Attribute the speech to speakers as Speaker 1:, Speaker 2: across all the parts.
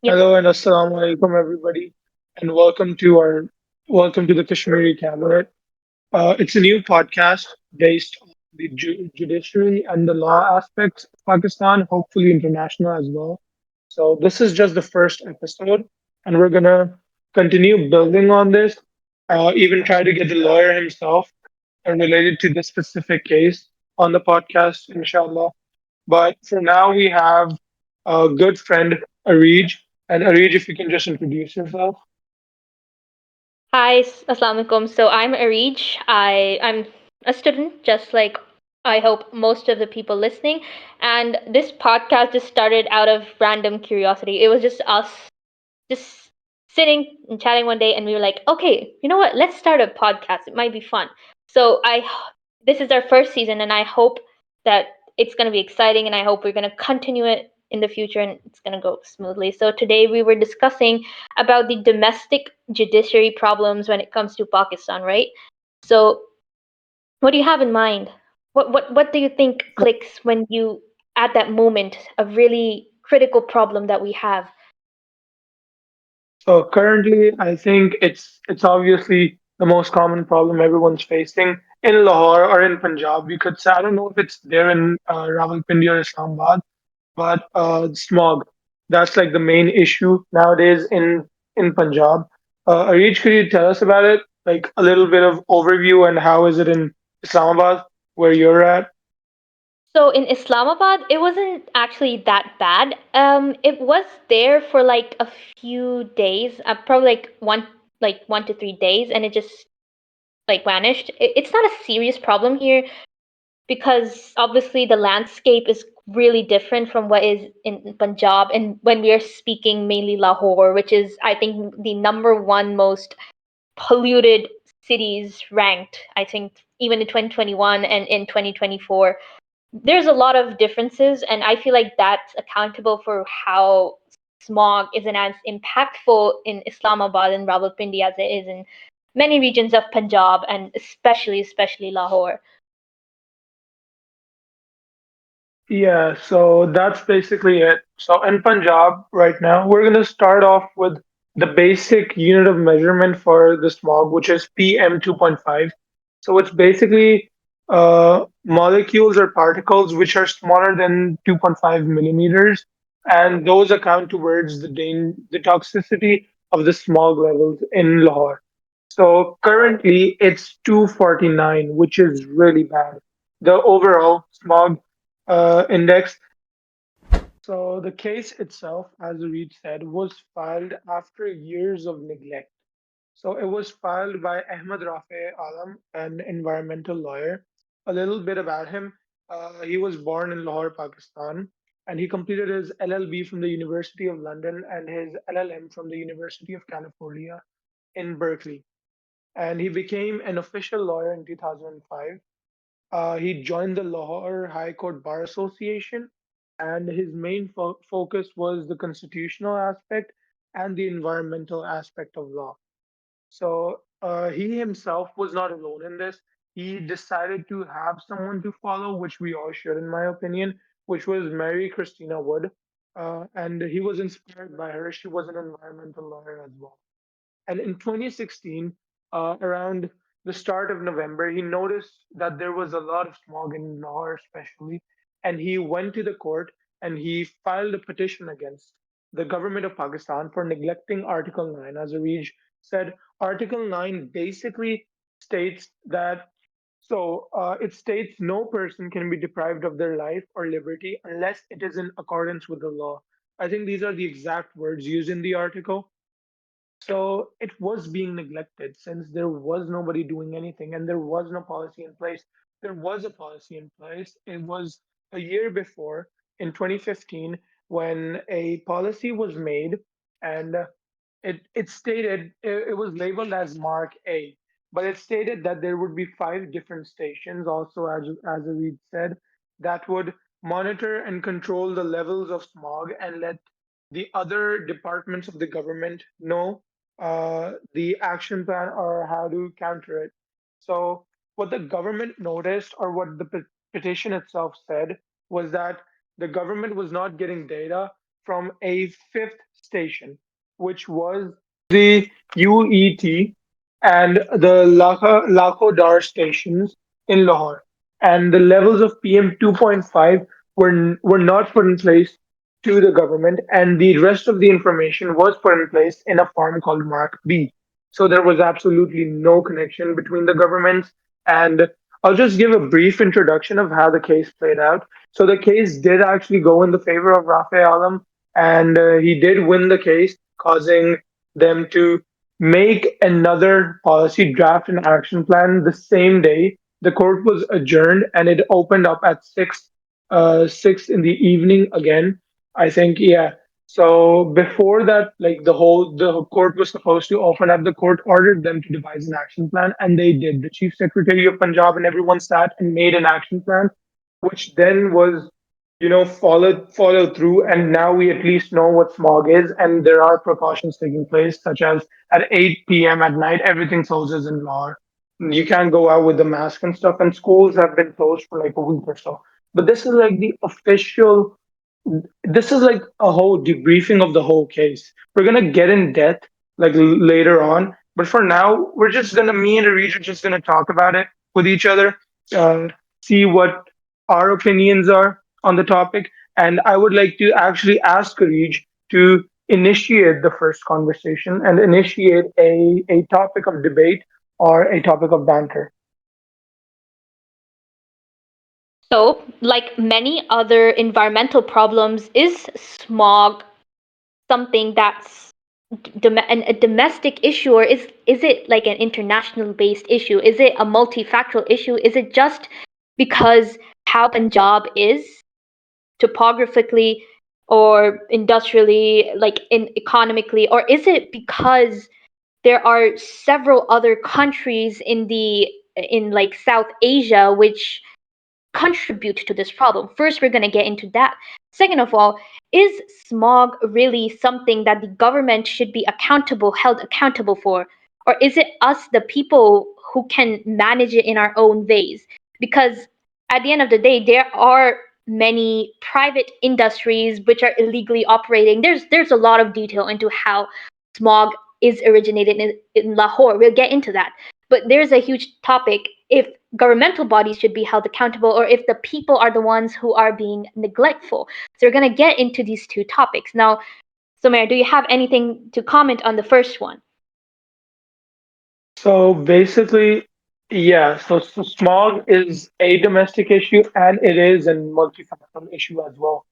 Speaker 1: Yep.
Speaker 2: Hello and assalamu alaikum everybody, and welcome to the Kashmiri Cabinet. It's a new podcast based on the judiciary and the law aspects of Pakistan, hopefully international as well. So this is just the first episode, and we're gonna continue building on this. Even try to get the lawyer himself related to this specific case on the podcast, inshallah. But for now, we have a good friend, Areej. And Areej, if you can just introduce yourself.
Speaker 1: Hi, Assalamu alaikum. So I'm Arij. I'm a student, just like I hope most of the people listening. And this podcast just started out of random curiosity. It was just us just sitting and chatting one day, and we were like, okay, you know what? Let's start a podcast. It might be fun. So this is our first season, and I hope that it's going to be exciting, and I hope we're going to continue it in the future, and it's going to go smoothly. So today we were discussing about the domestic judiciary problems when it comes to Pakistan, right? So what do you have in mind? What do you think clicks when you at that moment a really critical problem that we have?
Speaker 2: So currently, I think it's obviously the most common problem everyone's facing in Lahore or in Punjab. You could say I don't know if it's there in Rawalpindi or Islamabad, but smog. That's like the main issue nowadays in Punjab. Areej, could you tell us about it? Like a little bit of overview and how is it in Islamabad where you're at?
Speaker 1: So in Islamabad, it wasn't actually that bad. It was there for like a few days, probably like 1 to 3 days, and it just like vanished. It's not a serious problem here because obviously the landscape is really different from what is in Punjab, and when we are speaking mainly Lahore, which is I think the number one most polluted cities ranked. I think even in 2021 and in 2024 there's a lot of differences, and I feel like that's accountable for how smog isn't as impactful in Islamabad and Rawalpindi as it is in many regions of Punjab, and especially Lahore.
Speaker 2: Yeah, so that's basically it. So in Punjab right now, we're gonna start off with the basic unit of measurement for the smog, which is PM 2.5. So it's basically molecules or particles which are smaller than 2.5 millimeters, and those account towards the toxicity of the smog levels in Lahore. So currently it's 249, which is really bad. The overall smog index. So the case itself, as Reed said, was filed after years of neglect. So it was filed by Ahmed Rafe Alam, an environmental lawyer. A little bit about him. He was born in Lahore, Pakistan, and he completed his LLB from the University of London and his LLM from the University of California in Berkeley. And he became an official lawyer in 2005. He joined the Lahore High Court Bar Association, and his main focus was the constitutional aspect and the environmental aspect of law. So he himself was not alone in this. He decided to have someone to follow, which we all should, in my opinion, which was Mary Christina Wood. And he was inspired by her. She was an environmental lawyer as well. And in 2016, around the start of November, he noticed that there was a lot of smog in Lahore, especially. And he went to the court and he filed a petition against the government of Pakistan for neglecting Article 9. As Areej said, Article 9 basically states that it states no person can be deprived of their life or liberty unless it is in accordance with the law. I think these are the exact words used in the article. So it was being neglected since there was nobody doing anything and there was no policy in place. There was a policy in place. It was a year before in 2015 when a policy was made and it stated it was labeled as Mark A, but it stated that there would be five different stations, also as Reed said, that would monitor and control the levels of smog and let the other departments of the government know the action plan or how to counter it. So, what the government noticed, or what the petition itself said, was that the government was not getting data from a fifth station, which was the UET and the Lahodar stations in Lahore. And the levels of PM 2.5 were not put in place to the government, and the rest of the information was put in place in a form called Mark B. So there was absolutely no connection between the governments. And I'll just give a brief introduction of how the case played out. So the case did actually go in the favor of Rafe Alam, and he did win the case, causing them to make another policy draft and action plan the same day. The court was adjourned, and it opened up at 6 in the evening again. I think, yeah. So before that, like the court was supposed to open up. The court ordered them to devise an action plan, and they did. The chief secretary of Punjab and everyone sat and made an action plan, which then was, followed through. And now we at least know what smog is, and there are precautions taking place, such as at 8 p.m. at night, everything closes in Lahore. You can't go out with the mask and stuff, and schools have been closed for like a week or so. But this is like a whole debriefing of the whole case. We're gonna get in depth like later on, but for now, me and Arij are just gonna talk about it with each other, uh, see what our opinions are on the topic, and I would like to actually ask Arij to initiate the first conversation and initiate a topic of debate or a topic of banter.
Speaker 1: So, like many other environmental problems, is smog something that's a domestic issue, or is it like an international based issue? Is it a multifactorial issue? Is it just because how Punjab is topographically or industrially, like in economically, or is it because there are several other countries in like South Asia which contribute to this problem? First, we're going to get into that. Second of all, is smog really something that the government should be held accountable for? Or is it us, the people, who can manage it in our own ways? Because at the end of the day, there are many private industries which are illegally operating. There's a lot of detail into how smog is originated in Lahore. We'll get into that. But there's a huge topic if governmental bodies should be held accountable or if the people are the ones who are being neglectful. So we're going to get into these two topics. Now, Somer, do you have anything to comment on the first one?
Speaker 2: So basically, yeah, so smog is a domestic issue and it is a multifactorial issue as well.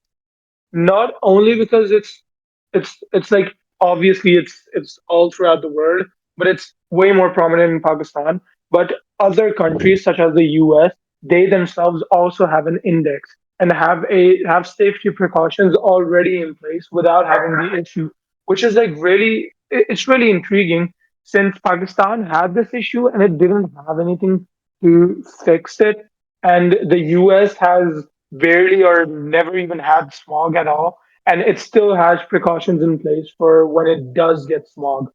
Speaker 2: Not only because it's like obviously it's all throughout the world, but it's way more prominent in Pakistan. But other countries such as the US, they themselves also have an index and have safety precautions already in place without having the issue, which is like it's really intriguing since Pakistan had this issue and it didn't have anything to fix it, and the US has barely or never even had smog at all, and it still has precautions in place for when it does get smog.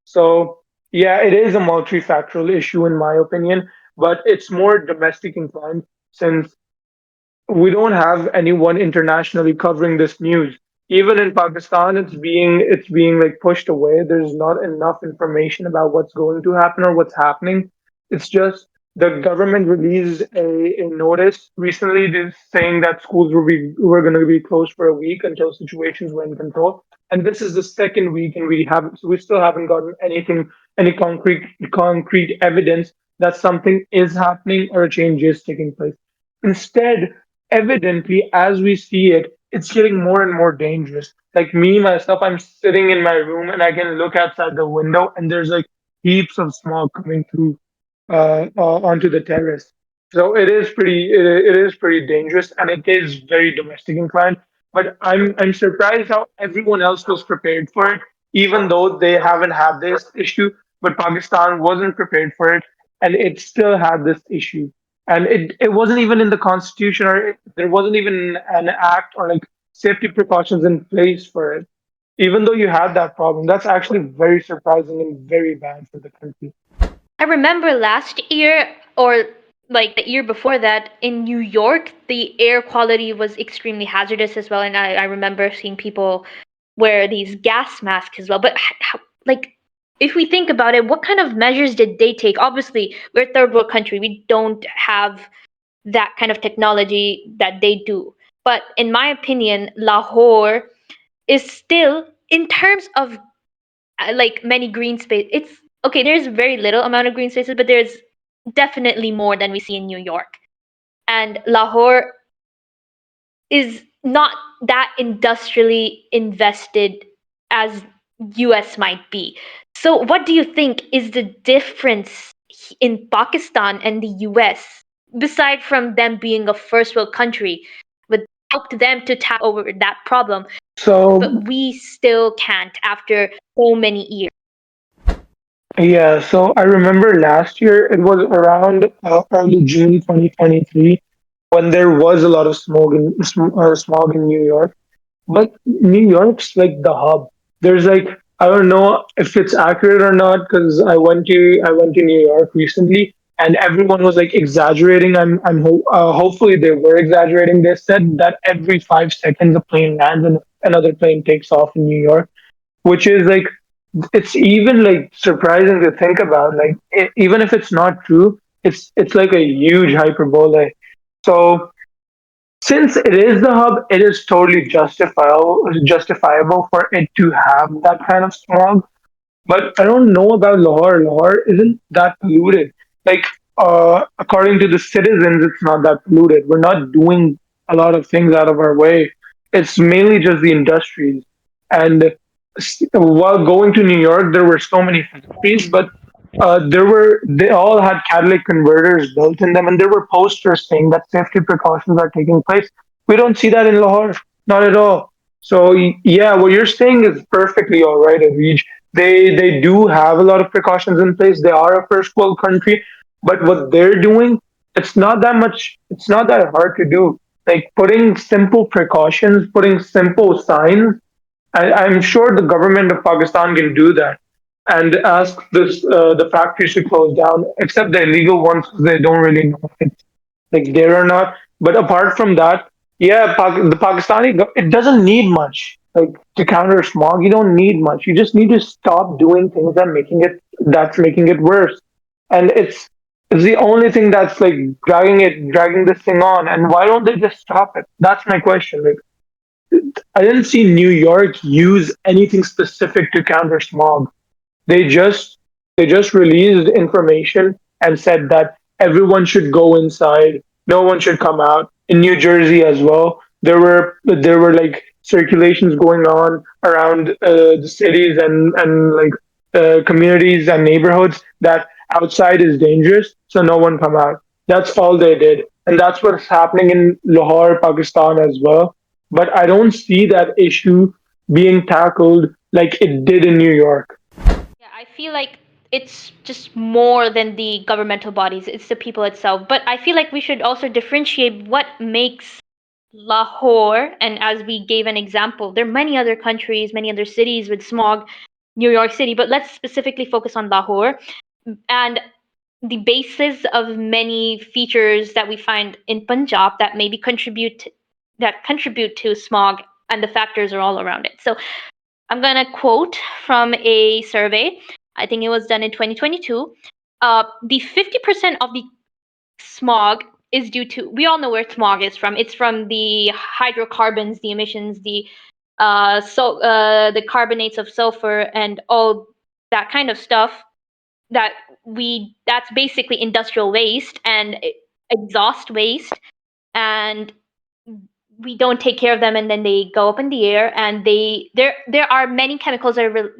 Speaker 2: So, yeah, it is a multifactorial issue in my opinion, but it's more domestic inclined since we don't have anyone internationally covering this news. Even in Pakistan, it's being like pushed away. There's not enough information about what's going to happen or what's happening. It's just the government released a notice recently saying that schools were going to be closed for a week until situations were in control. And this is the second week, and we still haven't gotten any concrete evidence that something is happening or a change is taking place. Instead, evidently, as we see it, it's getting more and more dangerous. Like me, myself, I'm sitting in my room and I can look outside the window and there's like heaps of smoke coming through onto the terrace. So it is pretty dangerous and it is very domestic inclined. But I'm surprised how everyone else was prepared for it, even though they haven't had this issue. But Pakistan wasn't prepared for it, and it still had this issue. And it wasn't even in the constitution, or there wasn't even an act or like safety precautions in place for it. Even though you had that problem, that's actually very surprising and very bad for the country.
Speaker 1: I remember last year, or like the year before that, in New York, the air quality was extremely hazardous as well. And I remember seeing people wear these gas masks as well. But like, if we think about it, what kind of measures did they take? Obviously, we're a third world country. We don't have that kind of technology that they do. But in my opinion, Lahore is still, in terms of like many green space, it's okay. There's very little amount of green spaces, but there's definitely more than we see in New York. And Lahore is not that industrially invested as US might be. So what do you think is the difference in Pakistan and the US, beside from them being a first world country, would help them to tap over that problem,
Speaker 2: So
Speaker 1: but we still can't after so many years?
Speaker 2: yeah, so I remember last year it was around early June 2023 when there was a lot of smog in New York. But New York's like the hub. There's like I don't know if it's accurate or not because I went to New York recently and everyone was like exaggerating. Hopefully they were exaggerating. They said that every 5 seconds a plane lands and another plane takes off in New York, which is like it's even like surprising to think about. Like even if it's not true, it's like a huge hyperbole. So since it is the hub, it is totally justifiable for it to have that kind of smog. But I don't know about Lahore. Lahore isn't that polluted. Like, according to the citizens, it's not that polluted. We're not doing a lot of things out of our way. It's mainly just the industries. And while going to New York, there were so many factories, but they all had catalytic converters built in them, and there were posters saying that safety precautions are taking place. We don't see that in Lahore, not at all. So yeah, what you're saying is perfectly all right, Avij. They do have a lot of precautions in place. They are a first world country, but what they're doing, it's not that much. It's not that hard to do. Like putting simple precautions, putting simple signs. I'm sure the government of Pakistan can do that and ask the factories to close down, except the illegal ones. They don't really know if it's like there or not. But apart from that, yeah, the it doesn't need much like to counter smog. You don't need much. You just need to stop doing things that's making it worse. And it's the only thing that's like dragging this thing on. And why don't they just stop it? That's my question. Like I didn't see New York use anything specific to counter smog. They just they just released information and said that everyone should go inside, no one should come out. In New Jersey as well, there were like circulations going on around the cities and like communities and neighborhoods that outside is dangerous, so no one come out. That's all they did, and that's what's happening in Lahore, Pakistan as well. But I don't see that issue being tackled like it did in New York.
Speaker 1: Yeah, I feel like it's just more than the governmental bodies, it's the people itself. But I feel like we should also differentiate what makes Lahore, and as we gave an example, there are many other countries, many other cities with smog, New York City, but let's specifically focus on Lahore. And the basis of many features that we find in Punjab that maybe contribute to smog, and the factors are all around it. So I'm going to quote from a survey. I think it was done in 2022. The 50% of the smog is due to, we all know where smog is from. It's from the hydrocarbons, the emissions, the carbonates of sulfur, and all that kind of stuff that's basically industrial waste and exhaust waste, and we don't take care of them, and then they go up in the air, and there are many chemicals that are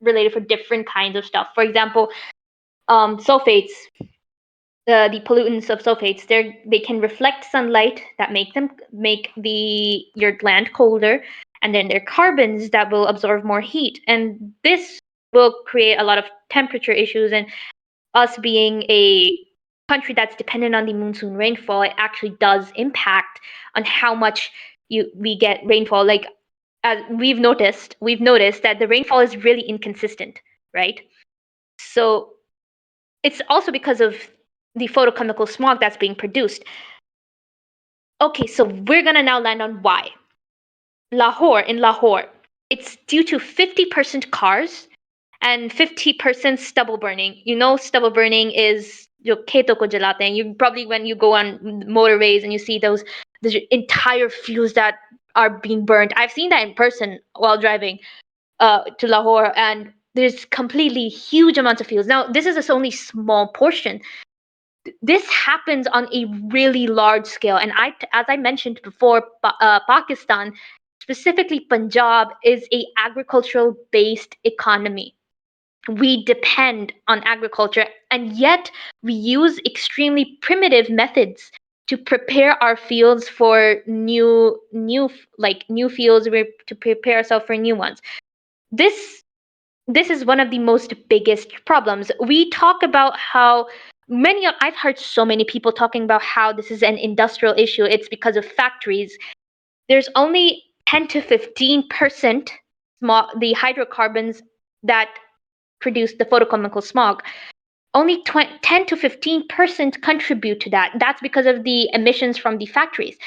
Speaker 1: related for different kinds of stuff. For example, sulfates, the pollutants of sulfates, they can reflect sunlight that make the your land colder, and then there are carbons that will absorb more heat, and this will create a lot of temperature issues. And us being a country that's dependent on the monsoon rainfall, it actually does impact on how much we get rainfall. Like, as we've noticed that the rainfall is really inconsistent, right? So it's also because of the photochemical smog that's being produced. Okay, so we're gonna now land on why Lahore. it's due to 50% cars and 50% stubble burning. You know, stubble burning is जो खेतों को जलाते हैं. You probably, when you go on motorways and you see those entire fields that are being burned. I've seen that in person while driving to Lahore, and there's completely huge amounts of fields. Now, this is a only small portion. This happens on a really large scale, and as I mentioned before, Pakistan, specifically Punjab, is a agricultural based economy. We depend on agriculture, and yet we use extremely primitive methods to prepare our fields for new fields, to prepare ourselves for new ones. This is one of the most biggest problems. We talk about how I've heard so many people talking about how this is an industrial issue. It's because of factories. There's only 10 to 15% the hydrocarbons that produce the photochemical smog. Only 10 to 15% contribute to that. That's because of the emissions from the factories.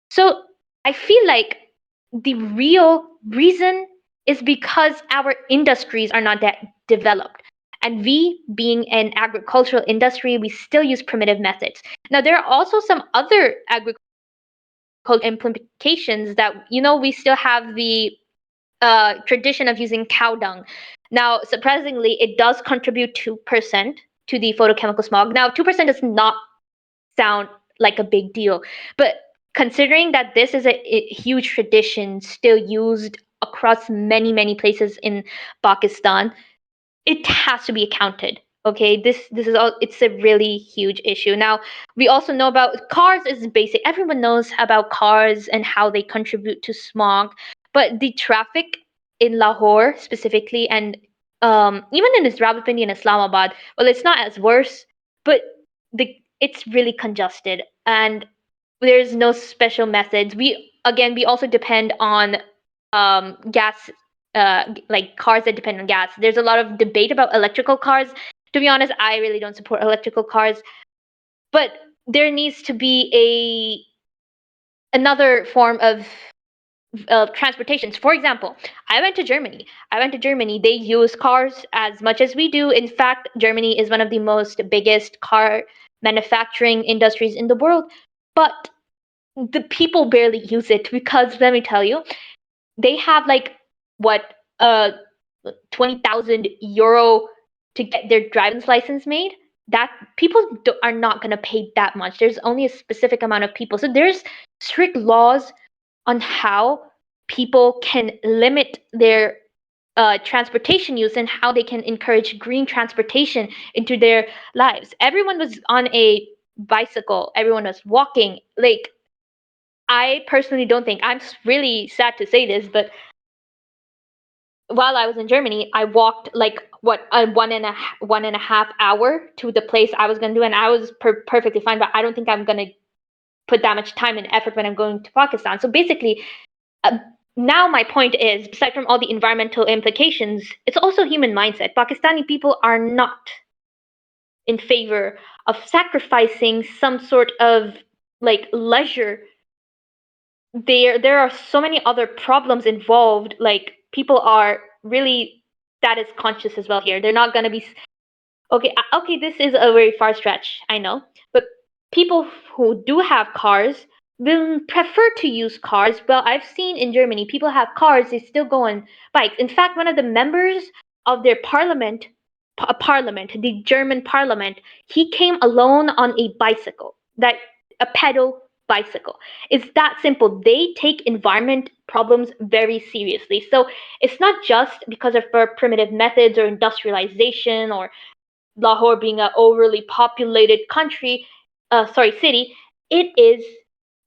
Speaker 1: So I feel like the real reason is because our industries are not that developed. And we, being an agricultural industry, we still use primitive methods. Now, there are also some other agricultural implications that, we still have the tradition of using cow dung. Now, surprisingly, it does contribute 2% to the photochemical smog. Now, 2% does not sound like a big deal, but considering that this is a huge tradition still used across many, many places in Pakistan, it has to be accounted. Okay, this is all. It's a really huge issue. Now, we also know about cars is basic. Everyone knows about cars and how they contribute to smog, but the traffic in Lahore specifically, and even in Rawalpindi and Islamabad, well, it's not as worse, but it's really congested, and there's no special methods. We also depend on gas, like cars that depend on gas. There's a lot of debate about electrical cars. To be honest, I really don't support electrical cars, but there needs to be another form of transportations. For example, I went to Germany. They use cars as much as we do. In fact, Germany is one of the most biggest car manufacturing industries in the world, but the people barely use it because let me tell you, they have like what uh 20,000 euro to get their driver's license made. That people are not going to pay that much. There's only a specific amount of people, so there's strict laws on how people can limit their transportation use and how they can encourage green transportation into their lives. Everyone was on a bicycle, everyone was walking. Like, I personally don't think, I'm really sad to say this, but while I was in Germany, I walked like what a 1.5 hour to the place I was gonna do, and I was perfectly fine. But I don't think I'm gonna put that much time and effort when I'm going to Pakistan. So basically, uh, now my point is, aside from all the environmental implications, it's also human mindset. Pakistani people are not in favor of sacrificing some sort of like leisure. There are so many other problems involved. Like, people are really status conscious as well here. They're not going to be okay, this is a very far stretch, I know, but people who do have cars will prefer to use cars. Well, I've seen in Germany, people have cars, they still go on bikes. In fact, one of the members of their parliament, the German parliament, he came alone on a bicycle, that a pedal bicycle. It's that simple. They take environment problems very seriously. So it's not just because of our primitive methods or industrialization or Lahore being an overly populated city. It is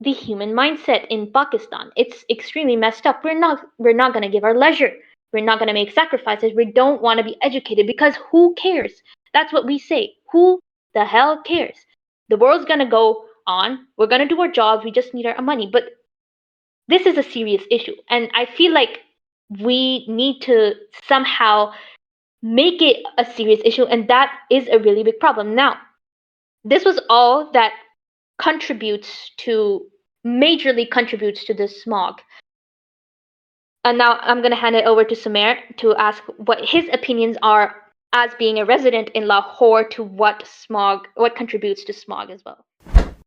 Speaker 1: the human mindset in Pakistan. It's extremely messed up. We're not going to give our leisure. We're not going to make sacrifices. We don't want to be educated because who cares? That's what we say. Who the hell cares? The world's going to go on. We're going to do our jobs. We just need our money. But this is a serious issue. And I feel like we need to somehow make it a serious issue. And that is a really big problem. Now, this was all that contributes to majorly contributes to the smog. And now I'm going to hand it over to Sumer to ask what his opinions are as being a resident in Lahore to what contributes to smog as well.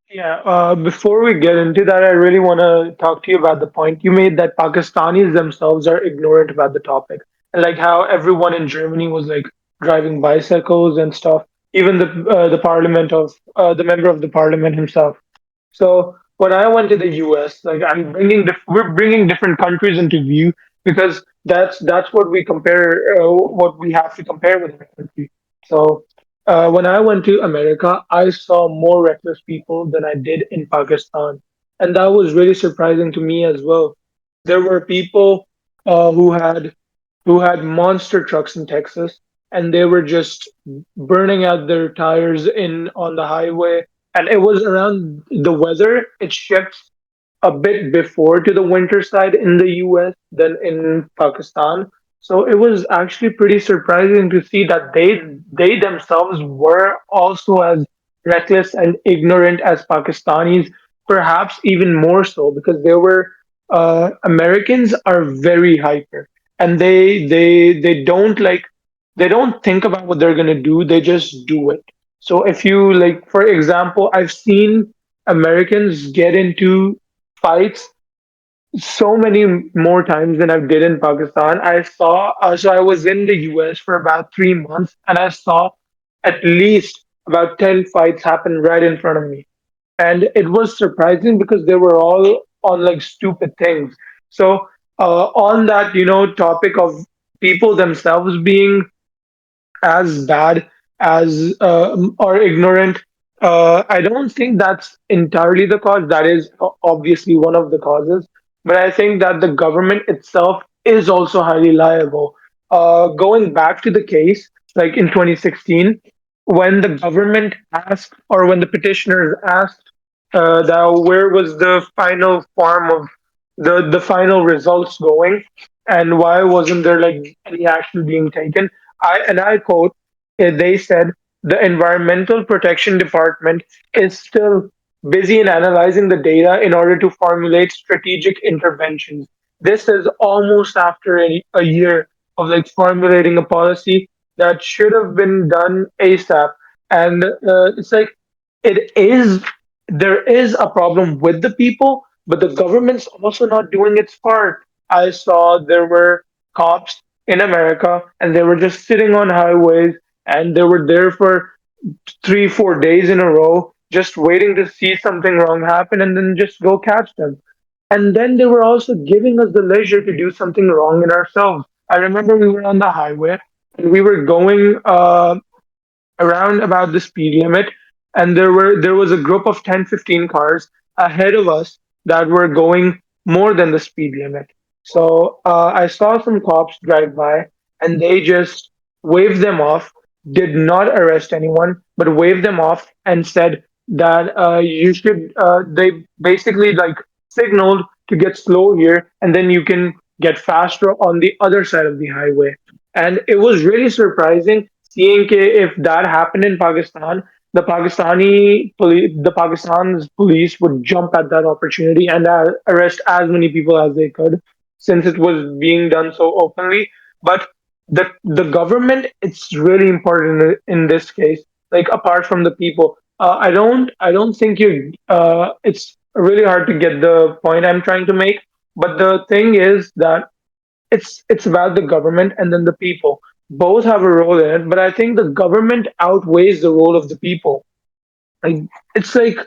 Speaker 2: Yeah, before we get into that, I really want to talk to you about the point you made that Pakistanis themselves are ignorant about the topic. And like how everyone in Germany was like driving bicycles and stuff, even the parliament of the member of the parliament himself. So when I went to the US, like we're bringing different countries into view because that's what we compare, what we have to compare with our country. So when I went to America, I saw more reckless people than I did in Pakistan, and that was really surprising to me as well. There were people who had monster trucks in Texas, and they were just burning out their tires in on the highway. And it was around the weather. It shifts a bit before to the winter side in the US than in Pakistan. So it was actually pretty surprising to see that they themselves were also as reckless and ignorant as Pakistanis, perhaps even more so because they were Americans are very hyper and they don't they don't think about what they're gonna do, they just do it. So if you like, for example, I've seen Americans get into fights so many more times than I did in Pakistan. I saw, so I was in the US for about 3 months and I saw at least about 10 fights happen right in front of me. And it was surprising because they were all on like stupid things. So, on that, topic of people themselves being as bad as or ignorant. I don't think that's entirely the cause. That is obviously one of the causes, but I think that the government itself is also highly liable. Going back to the case, like in 2016, when the government asked, or when the petitioners asked, that where was the final form of the final results going, and why wasn't there like any action being taken? I quote, they said the Environmental Protection Department is still busy in analyzing the data in order to formulate strategic interventions. This is almost after a year of like formulating a policy that should have been done ASAP. And it's like it is there is a problem with the people, but the government's also not doing its part. I saw there were cops in America and they were just sitting on highways and they were there for 3, 4 days in a row, just waiting to see something wrong happen and then just go catch them. And then they were also giving us the leisure to do something wrong in ourselves. I remember we were on the highway and we were going around about the speed limit, and there was a group of 10, 15 cars ahead of us that were going more than the speed limit. So I saw some cops drive by and they just waved them off, did not arrest anyone, but waved them off and said that you should they basically like signaled to get slow here and then you can get faster on the other side of the highway. And it was really surprising seeing if that happened in Pakistan, the Pakistan's police would jump at that opportunity and arrest as many people as they could, since it was being done so openly. But the government, it's really important in this case. Like apart from the people, I don't think you. It's really hard to get the point I'm trying to make. But the thing is that it's about the government and then the people. Both have a role in it, but I think the government outweighs the role of the people. Like it's like,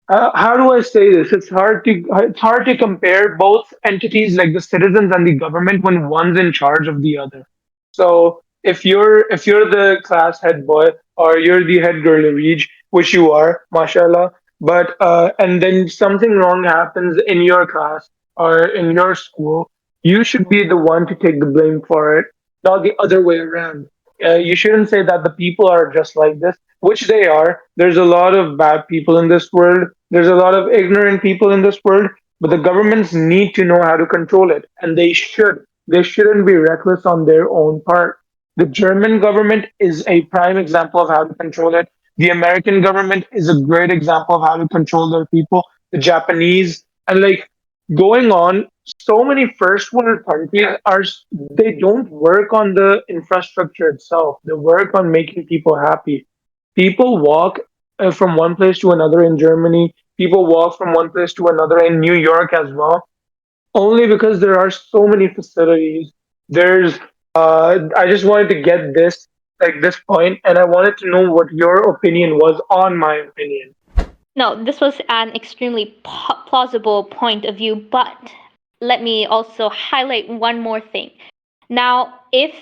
Speaker 2: how do I say this? It's hard to compare both entities like the citizens and the government when one's in charge of the other. So if you're the class head boy or you're the head girl Rij, which you are, mashallah, but and then something wrong happens in your class or in your school, you should be the one to take the blame for it, not the other way around. You shouldn't say that the people are just like this, which they are. There's a lot of bad people in this world. There's a lot of ignorant people in this world, but the governments need to know how to control it, and they should. They shouldn't be reckless on their own part. The German government is a prime example of how to control it. The American government is a great example of how to control their people. The Japanese, and like going on. So many first world countries they don't work on the infrastructure itself. They work on making people happy. People walk from one place to another in Germany. People walk from one place to another in New York as well, only because there are so many facilities. There's I just wanted to get this point, and I wanted to know what your opinion was on my opinion.
Speaker 1: No, this was an extremely plausible point of view, but let me also highlight one more thing. Now, if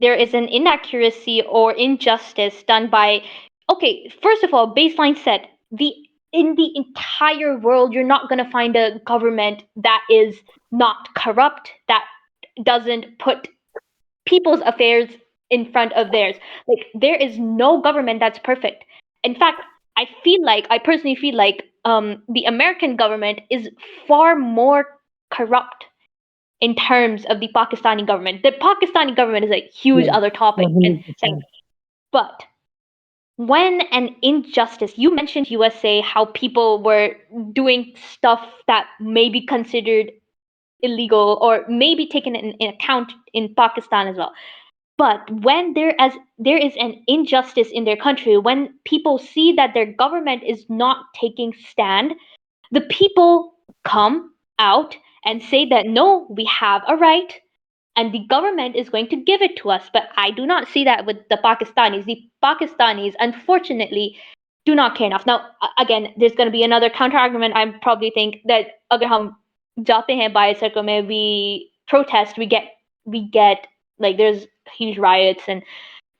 Speaker 1: there is an inaccuracy or injustice done by, okay, first of all, baseline set, the in the entire world you're not going to find a government that is not corrupt, that doesn't put people's affairs in front of theirs. Like, there is no government that's perfect. In fact, I personally feel like the American government is far more corrupt in terms of the Pakistani government. The Pakistani government is a huge
Speaker 2: Yeah,
Speaker 1: other topic, and like,
Speaker 2: 100%.
Speaker 1: but when an injustice, you mentioned USA, how people were doing stuff that may be considered illegal or maybe taken in account in Pakistan as well. But when there is an injustice in their country, when people see that their government is not taking stand, the people come out and say that no, we have a right and the government is going to give it to us. But I do not see that with the Pakistanis. The Pakistanis, unfortunately, do not care enough. Now, again, there's going to be another counter argument. I probably think that अगर हम जाते हैं बाहर सड़कों में, we protest, we get like there's huge riots and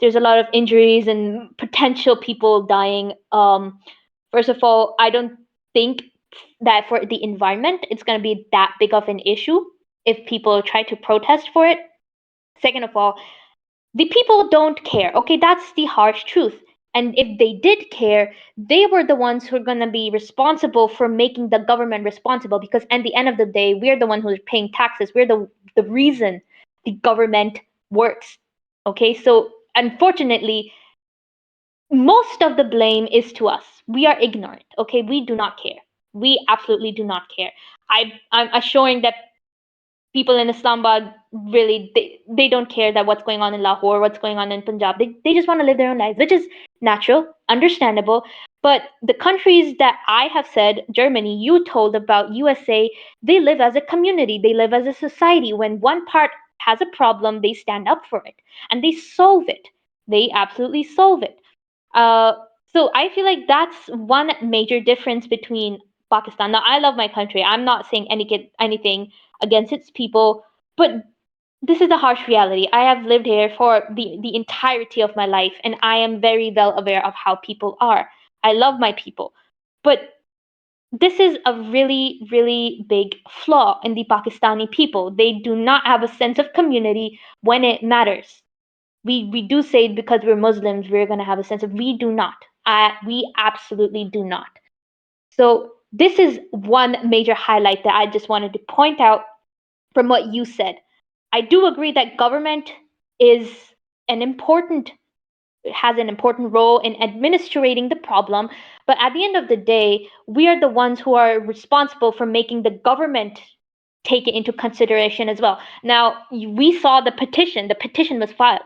Speaker 1: there's a lot of injuries and potential people dying. First of all, I don't think that for the environment it's going to be that big of an issue if people try to protest for it. Second of all, the people don't care. Okay, that's the harsh truth. And if they did care, they were the ones who are going to be responsible for making the government responsible, because at the end of the day, we're the one who's paying taxes. We're the reason the government works. Okay, so unfortunately, most of the blame is to us. We are ignorant. Okay, we do not care. We absolutely do not care. I'm assuring that people in Islamabad really they don't care that what's going on in Lahore, what's going on in Punjab. They just want to live their own lives, which is natural, understandable. But the countries that I have said, Germany, you told about USA, they live as a community, they live as a society. When one part has a problem, they stand up for it and they solve it. They absolutely solve it. Uh, so I feel like that's one major difference between Pakistan. Now, I love my country. I'm not saying anything against its people, but this is the harsh reality. I have lived here for the entirety of my life, and I am very well aware of how people are. I love my people. But this is a really, really big flaw in the Pakistani people. They do not have a sense of community when it matters. We do say because we're Muslims, we're going to have a sense of, we do not. We absolutely do not. So this is one major highlight that I just wanted to point out from what you said. I do agree that government is an important has an important role in administrating the problem, but at the end of the day, we are the ones who are responsible for making the government take it into consideration as well. Now, we saw the petition was filed.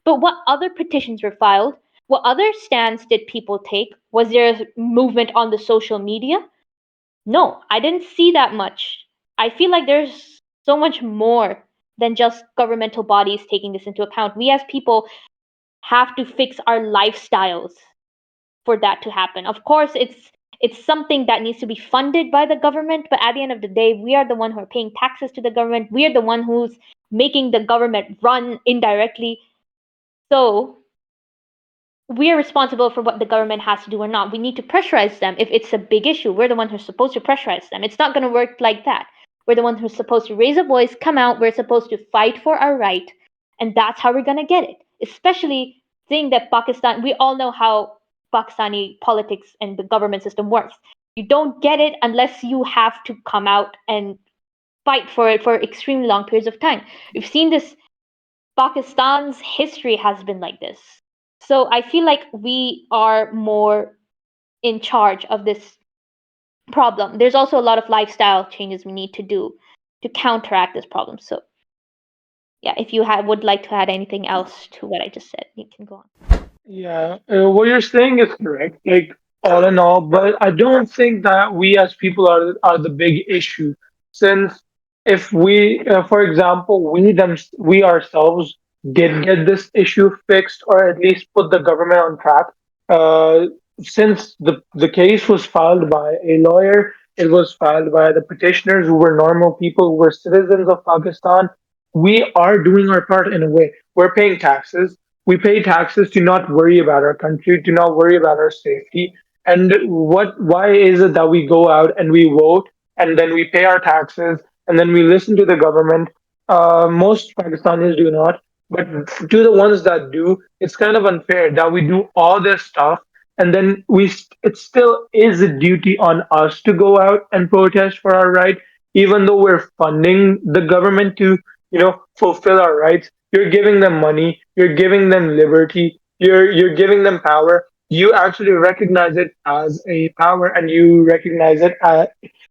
Speaker 1: But what other petitions were filed? What other stands did people take? Was there a movement on the social media? No, I didn't see that much. I feel like there's so much more than just governmental bodies taking this into account. We as people have to fix our lifestyles for that to happen. Of course, it's something that needs to be funded by the government, but at the end of the day, we are the one who are paying taxes to the government. We are the one who's making the government run indirectly. So we are responsible for what the government has to do or not. We need to pressurize them. If it's a big issue, we're the one who's supposed to pressurize them. It's not going to work like that. We're the one who's supposed to raise a voice, come out. We're supposed to fight for our right, and that's how we're going to get it. Especially seeing that Pakistan, we all know how Pakistani politics and the government system works. You don't get it unless you have to come out and fight for it for extremely long periods of time. We've seen this. Pakistan's history has been like this. So I feel like we are more in charge of this problem. There's also a lot of lifestyle changes we need to do to counteract this problem. So yeah, if you would like to add anything else to what I just said, you can go on.
Speaker 2: Yeah, what you're saying is correct, like all in all, but I don't think that we as people are the big issue. Since if we, for example, we ourselves did get this issue fixed, or at least put the government on track. Uh, since the case was filed by a lawyer, it was filed by the petitioners who were normal people, who were citizens of Pakistan. We are doing our part in a way. We're paying taxes. We pay taxes to not worry about our country, to not worry about our safety. And why is it that we go out and we vote and then we pay our taxes and then we listen to the government? Most Pakistanis do not, but to the ones that do, it's kind of unfair that we do all this stuff and then it still is a duty on us to go out and protest for our right, even though we're funding the government to, fulfill our rights. You're giving them money, you're giving them liberty, you're giving them power. You actually recognize it as a power, and you recognize it as,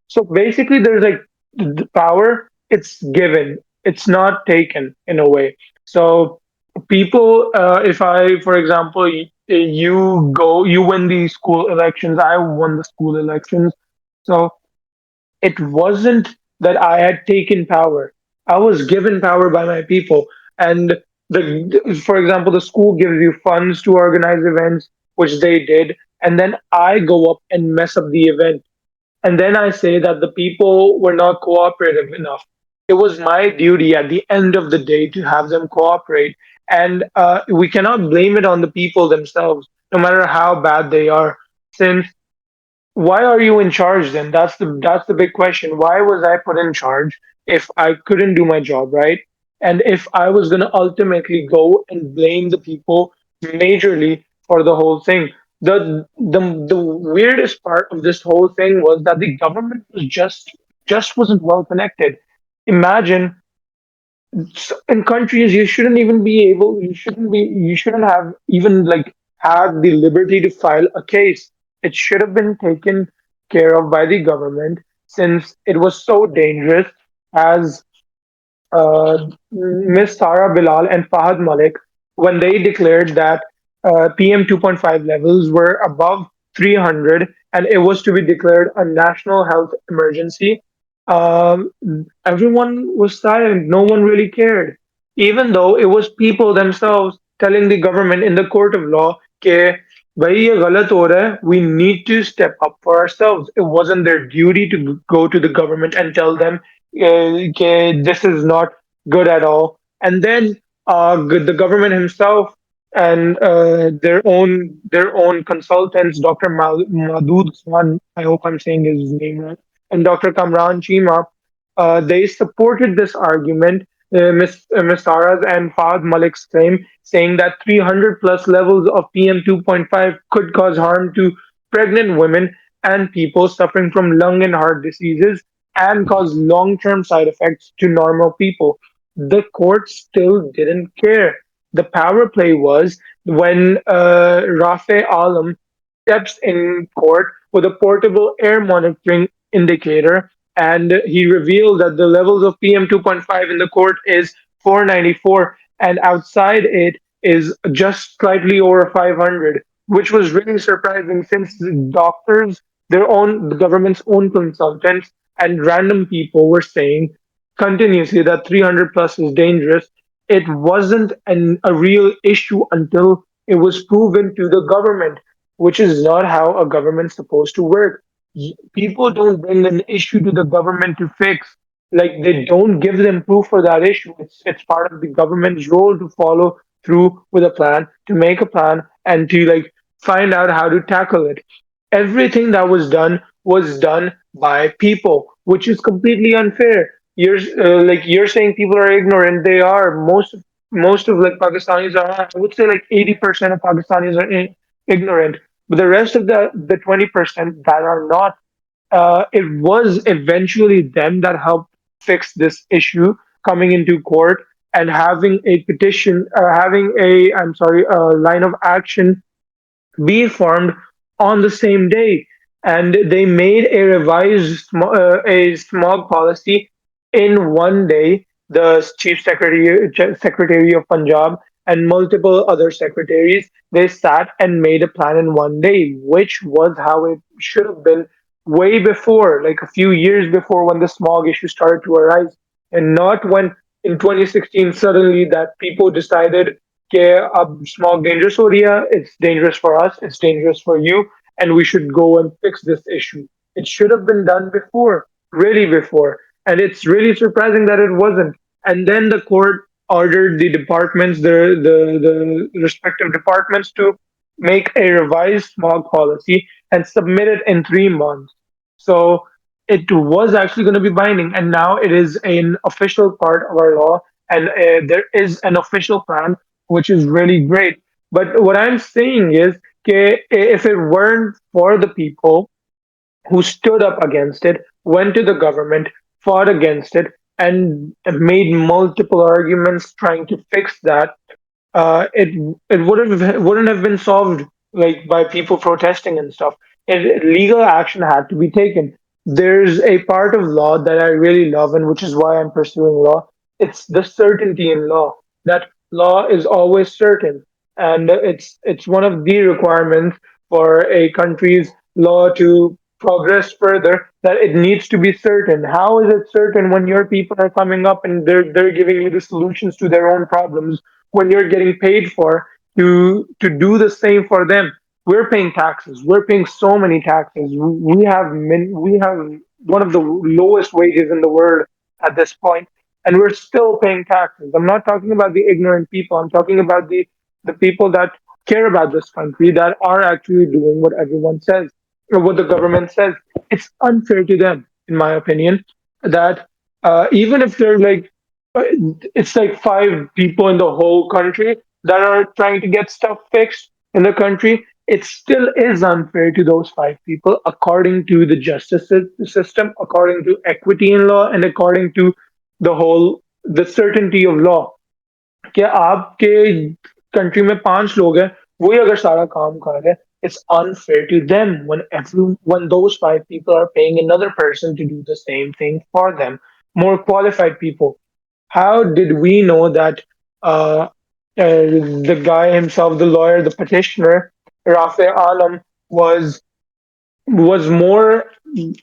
Speaker 2: so basically there's like the power, it's given, it's not taken in a way. So people, if I, for example, you win the school elections, I won the school elections. So it wasn't that I had taken power. I was given power by my people. And for example, the school gives you funds to organize events, which they did. And then I go up and mess up the event. And then I say that the people were not cooperative enough. It was my duty at the end of the day to have them cooperate. And we cannot blame it on the people themselves, no matter how bad they are. Since why are you in charge then? That's the big question. Why was I put in charge if I couldn't do my job, right? And if I was going to ultimately go and blame the people majorly for the whole thing. The weirdest part of this whole thing was that the government was just wasn't well connected. Imagine in countries you shouldn't even be able you shouldn't have even like had the liberty to file a case. It should have been taken care of by the government, since it was so dangerous, as Ms. Sara Bilal and Fahad Malik, when they declared that PM 2.5 levels were above 300 and it was to be declared a national health emergency. um, Everyone was silent. No one really cared. Even though it was people themselves telling the government in the court of law, कि भाई ये गलत हो रहा है, we need to step up for ourselves. It wasn't their duty to go to the government and tell them कि this is not good at all. And then the government himself and their own consultants, Dr. Madood Khan, I hope I'm saying his name right, and Dr. Kamran Chima, they supported this argument, Ms. Sara's and Fahd Malik's claim, saying that 300 plus levels of PM 2.5 could cause harm to pregnant women and people suffering from lung and heart diseases and cause long term side effects to normal people. The court still didn't care. The power play was when Rafe Alam steps in court with a portable air monitoring indicator, and he revealed that the levels of PM 2.5 in the court is 494, and outside it is just slightly over 500, which was really surprising since the doctors, the government's own consultants, and random people were saying continuously that 300 plus is dangerous. It wasn't a real issue until it was proven to the government, which is not how a government's supposed to work. People don't bring an issue to the government to fix. Like they don't give them proof for that issue. It's part of the government's role to follow through with a plan, to make a plan, and to like find out how to tackle it. Everything that was done by people, which is completely unfair. You're saying people are ignorant. They are. Most of like Pakistanis are. I would say like 80% of Pakistanis are ignorant, but the rest of the 20% that are not, it was eventually them that helped fix this issue, coming into court and having a petition, having a, a line of action be formed on the same day. and they made a revised a smog policy in one day. The secretary of Punjab and multiple other secretaries, they sat and made a plan in one day, which was how it should have been way before, like a few years before, when the smog issue started to arise, and not when in 2016 suddenly that people decided, okay, smog dangerous हो रही है, it's dangerous for us, it's dangerous for you, and we should go and fix this issue. It should have been done before, really before, and it's really surprising that it wasn't. And then the court ordered the departments, the respective departments, to make a revised smog policy and submit it in 3 months. So it was actually going to be binding, and now it is an official part of our law, and there is an official plan, which is really great. But what I'm saying is, if it weren't for the people who stood up against it, went to the government, fought against it, and made multiple arguments trying to fix that, it wouldn't have been solved like by people protesting and stuff. Legal action had to be taken. There's a part of law that I really love, and which is why I'm pursuing law. It's the certainty in law. That law is always certain, and it's one of the requirements for a country's law to progress further. That it needs to be certain. How is it certain when your people are coming up and they're giving you the solutions to their own problems, when you're getting paid for to do the same for them? We're paying taxes. We're paying so many taxes. We have one of the lowest wages in the world at this point, and we're still paying taxes. I'm not talking about the ignorant people. I'm talking about the people that care about this country, that are actually doing what everyone says or what the government says. It's unfair to them, in my opinion, that even if they're like, uh, it's like 5 people in the whole country that are trying to get stuff fixed in the country, it still is unfair to those 5 people according to the justice system, according to equity in law, and according to the certainty of law. कि आपके country में 5 लोग हैं, वही अगर सारा काम कर रहे हैं, it's unfair to them when those 5 people are paying another person to do the same thing for them, more qualified people. How did we know that uh, the guy himself, the lawyer, the petitioner, Rafi Alam, was was more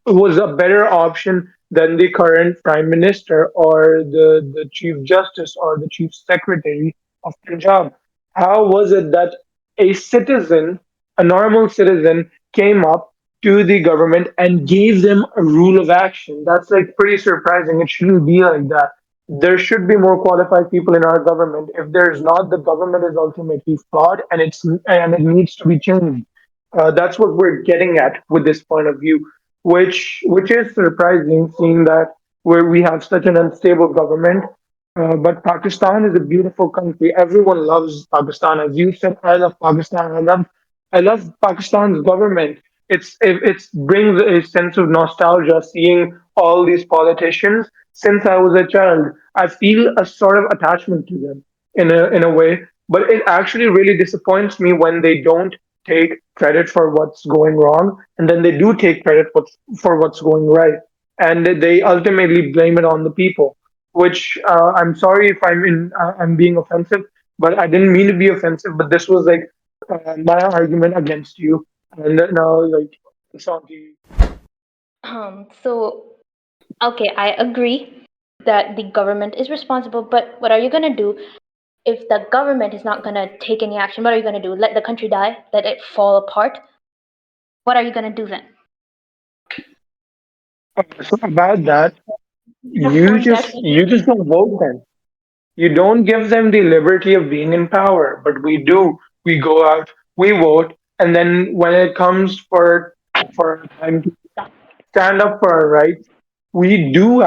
Speaker 2: was a better option than the current prime minister or the chief justice or the chief secretary of Punjab? How was it that a citizen, a normal citizen, came up to the government and gave them a rule of action? That's like pretty surprising. It shouldn't be like that. There should be more qualified people in our government. If there's not, the government is ultimately flawed, and it needs to be changed. That's what we're getting at with this point of view, which is surprising, seeing that where we have such an unstable government. But Pakistan is a beautiful country. Everyone loves Pakistan. As you said, I love Pakistan. I love Pakistan's government. It brings a sense of nostalgia seeing all these politicians. Since I was a child, I feel a sort of attachment to them in a way. But it actually really disappoints me when they don't take credit for what's going wrong, and then they do take credit for what's going right, and they ultimately blame it on the people. Which I'm sorry if I'm being offensive, but I didn't mean to be offensive. But this was like my argument against you, and now like it's on to you.
Speaker 1: So, okay, I agree that the government is responsible, but what are you gonna do if the government is not gonna take any action? What are you gonna do? Let the country die? Let it fall apart? What are you gonna do then?
Speaker 2: So about that,
Speaker 1: The
Speaker 2: you
Speaker 1: point that
Speaker 2: just you just don't vote them. You don't give them the liberty of being in power, but we do. We go out, we vote, and then when it comes for time to stand up for our rights, we do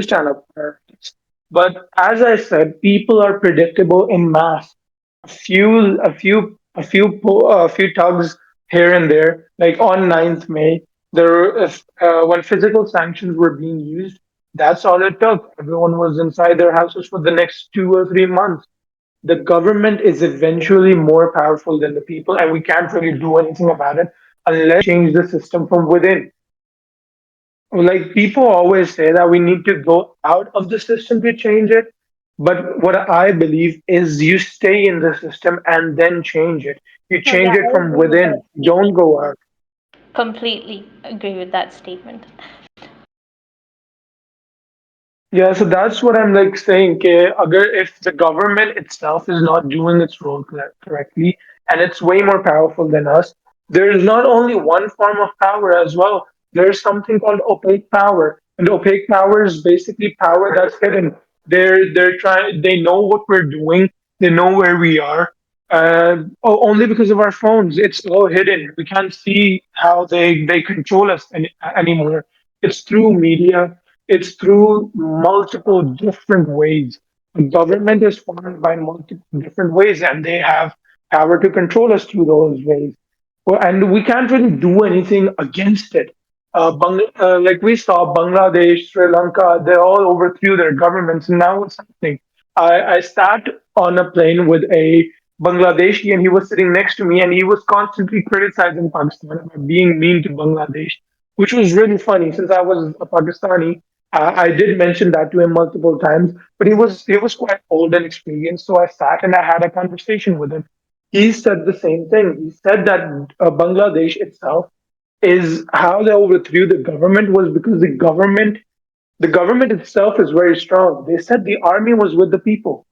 Speaker 2: stand up for our rights. But as I said, people are predictable in mass. A few tugs here and there, like on 9th May, when physical sanctions were being used, that's all it took. Everyone was inside their houses for the next 2 or 3 months. The government is eventually more powerful than the people, and we can't really do anything about it. unless we change the system from within. Like people always say that we need to go out of the system to change it. But what I believe is you stay in the system and then change it. You
Speaker 1: No, yeah,
Speaker 2: change it
Speaker 1: I
Speaker 2: from
Speaker 1: agree with that
Speaker 2: within. Don't
Speaker 1: statement.
Speaker 2: go out.
Speaker 1: Completely agree with that statement.
Speaker 2: Yeah, so that's what I'm like saying. If the government itself is not doing its role correctly, and it's way more powerful than us, there's not only one form of power as well. There's something called opaque power, and opaque power is basically power that's hidden. They're trying. They know what we're doing. They know where we are. Only because of our phones, it's all hidden. We can't see how they control us anymore. It's through media, it's through multiple different ways. The government is formed by multiple different ways, and they have power to control us through those ways. Well, and we can't really do anything against it. Like we saw, Bangladesh, Sri Lanka, they all overthrew their governments, and now what's happening? I sat on a plane with a Bangladeshi, and he was sitting next to me, and he was constantly criticizing Pakistan about being mean to Bangladesh, which was really funny since I was a Pakistani. I did mention that to him multiple times, but he was quite old and experienced. So I sat and I had a conversation with him. He said the same thing. He said that Bangladesh itself is how they overthrew the government was because the government itself is very strong. They said the army was with the people.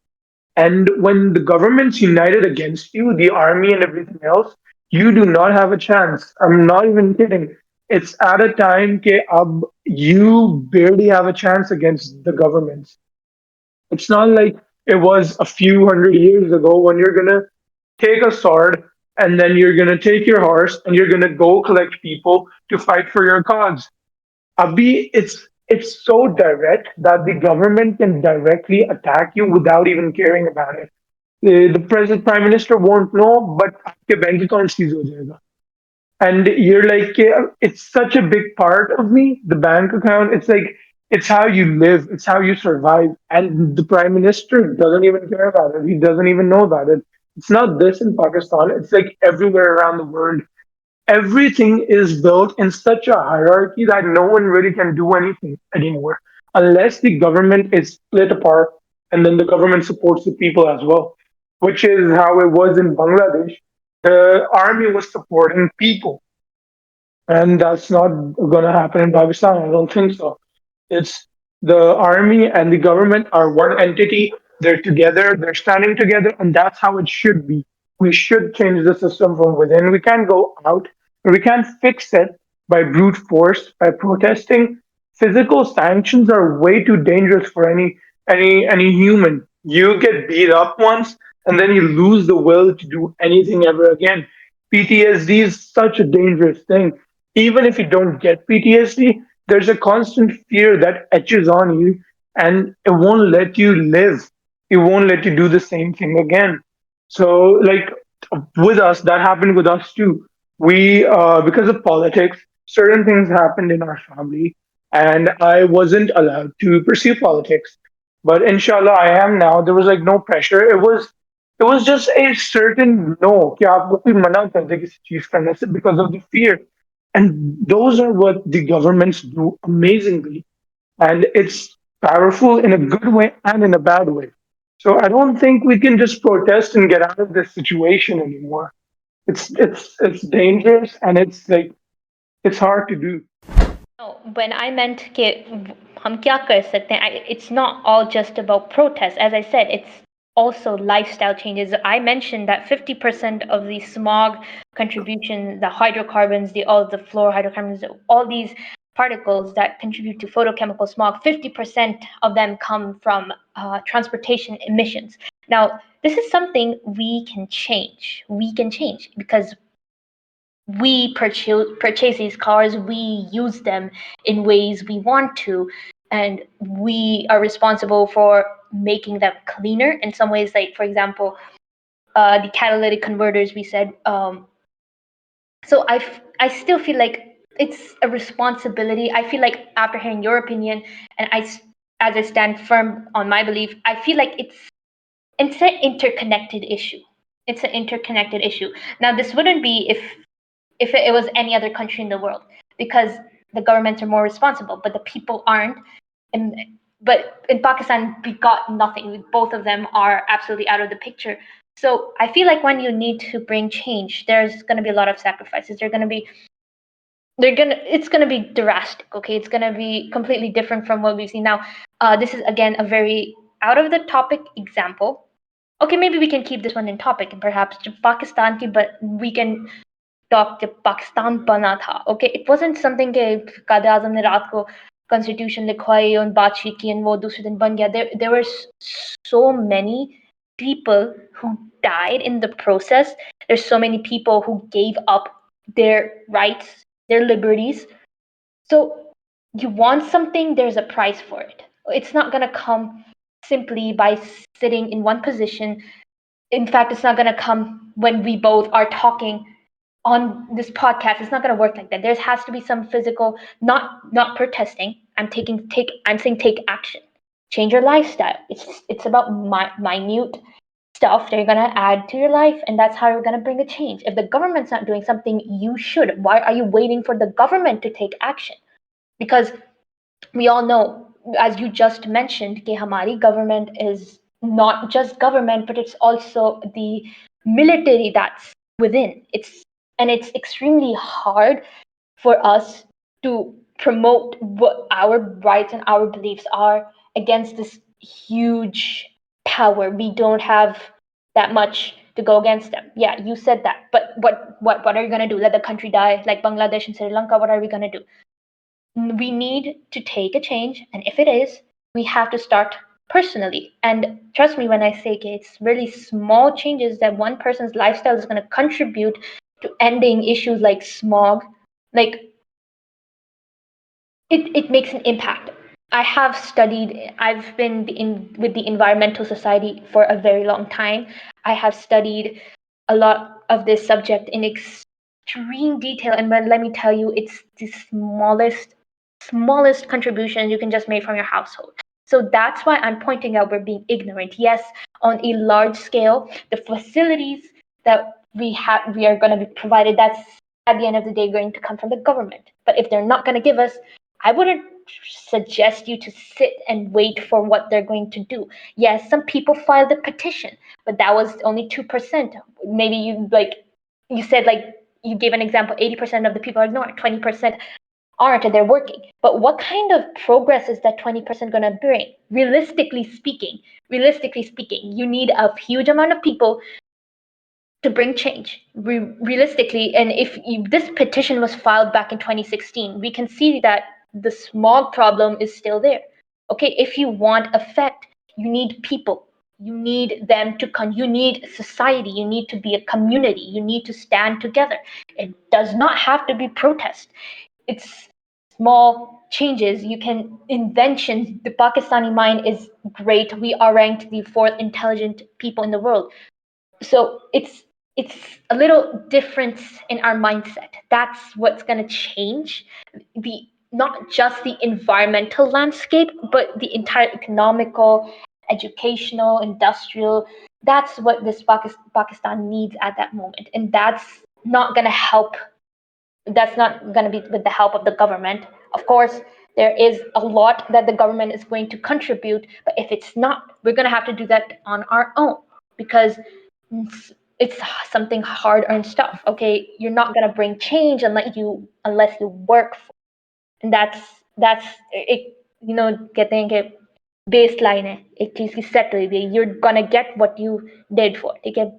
Speaker 2: And when the government's united against you, the army and everything else, you do not have a chance. I'm not even kidding. It's at a time ke you barely have a chance against the governments. It's not like it was a few hundred years ago when you're gonna take a sword and then you're gonna take your horse and you're gonna go collect people to fight for your cause. Abhi, it's so direct that the government can directly attack you without even caring about it. The present prime minister won't know, but आपके bank account seize हो जाएगा. And you're like, yeah, it's such a big part of me, the bank account. It's like, it's how you live, it's how you survive. And the prime minister doesn't even care about it. He doesn't even know about it. It's not this in Pakistan, it's like everywhere around the world. Everything is built in such a hierarchy that no one really can do anything anymore unless the government is split apart and then the government supports the people as well, which is how it was in Bangladesh. The army was supporting people, and that's not going to happen in Pakistan. I don't think so. It's the army and the government are one entity. They're together, they're standing together, and that's how it should be. We should change the system from within. We can't go out. We can't fix it by brute force, by protesting. Physical sanctions are way too dangerous for any human. You get beat up once, and then you lose the will to do anything ever again. PTSD is such a dangerous thing. Even if you don't get PTSD, there's a constant fear that etches on you and it won't let you live. It won't let you do the same thing again. So, like with us, that happened with us too. Because of politics, certain things happened in our family, and I wasn't allowed to pursue politics. But inshallah, I am now. There was like no pressure. It was just a certain no कि आपको कोई मना कर दे किसी चीज करने से because of the fear. And those are what the governments do amazingly. And it's powerful in a good way and in a bad way. So I don't think we can just protest and get out of this situation anymore. It's dangerous and it's like it's hard to do.
Speaker 1: No, when I meant कि हम क्या कर सकते हैं, it's not all just about protest. As I said, it's also lifestyle changes. I mentioned that 50% of the smog contribution, the hydrocarbons, all the fluorhydrocarbons, all these particles that contribute to photochemical smog, 50% of them come from transportation emissions. Now, this is something we can change. We can change because we purchase these cars, we use them in ways we want to, and we are responsible for making them cleaner in some ways. Like, for example, the catalytic converters we said. So I still feel like it's a responsibility. I feel like after hearing your opinion, and as I stand firm on my belief, I feel like it's an interconnected issue. It's an interconnected issue. Now, this wouldn't be if if it was any other country in the world, because the governments are more responsible, but the people aren't. And but in Pakistan, we got nothing. Both of them are absolutely out of the picture. So I feel like when you need to bring change, there's going to be a lot of sacrifices. It's going to be drastic. Okay, it's going to be completely different from what we've seen now. This is again a very out of the topic example. Okay, maybe we can keep this one in topic and perhaps to Pakistan ki, but we can talk जब पाकिस्तान बना था. Okay, it wasn't something कि कायदे आज़म ने रात को constitution लिखवाई और बातचीत की और वो दूसरे दिन बन गया. There were so many people who died in the process. There's so many people who gave up their rights, their liberties. So you want something, there's a price for it. It's not going to come simply by sitting in one position. In fact, it's not going to come when we both are talking on this podcast. It's not going to work like that. There has to be some physical, not protesting. I'm saying take action. Change your lifestyle. It's about minute stuff that you're going to add to your life, and that's how you're going to bring a change. If the government's not doing something, you should. Why are you waiting for the government to take action? Because we all know, as you just mentioned, कि हमारी government is not just government, but it's also the military that's within. It's extremely hard for us to promote what our rights and our beliefs are against this huge power. We don't have that much to go against them. Yeah, you said that, but what are you gonna do? Let the country die like Bangladesh and Sri Lanka? What are we gonna do? We need to take a change, and if it is, we have to start personally. And trust me when I say it's really small changes that one person's lifestyle is going to contribute to ending issues like smog. Like it makes an impact. I've been in with the environmental society for a very long time. I have studied a lot of this subject in extreme detail, and let me tell you, it's the smallest contribution you can just make from your household. So that's why I'm pointing out we're being ignorant. Yes, on a large scale, the facilities that we are going to be provided, that's at the end of the day going to come from the government. But if they're not going to give us, I wouldn't suggest you to sit and wait for what they're going to do. Yes, some people filed a petition, but that was only 2%. Maybe you said, like, you gave an example, 80% of the people are ignored, 20% aren't, and they're working. But what kind of progress is that 20% going to bring? Realistically speaking, you need a huge amount of people to bring change realistically. And if this petition was filed back in 2016, we can see that the smog problem is still there. Okay, if you want effect, you need people. You need them to come. You need society. You need to be a community. You need to stand together. It does not have to be protest. It's small changes. You can inventions. The Pakistani mind is great. We are ranked the fourth intelligent people in the world. So it's a little difference in our mindset. That's what's going to change the not just the environmental landscape, but the entire economical, educational, industrial. That's what this Pakistan needs at that moment, and not going to help. That's not going to be with the help of the government. Of course, there is a lot that the government is going to contribute, but if it's not, we're going to have to do that on our own, because it's something hard earned stuff. Okay, you're not going to bring change unless you work for it. And that's it. कहते हैं कि baseline है, एक चीज की set हुई हुई है. You're gonna get what you did for, ठीक है?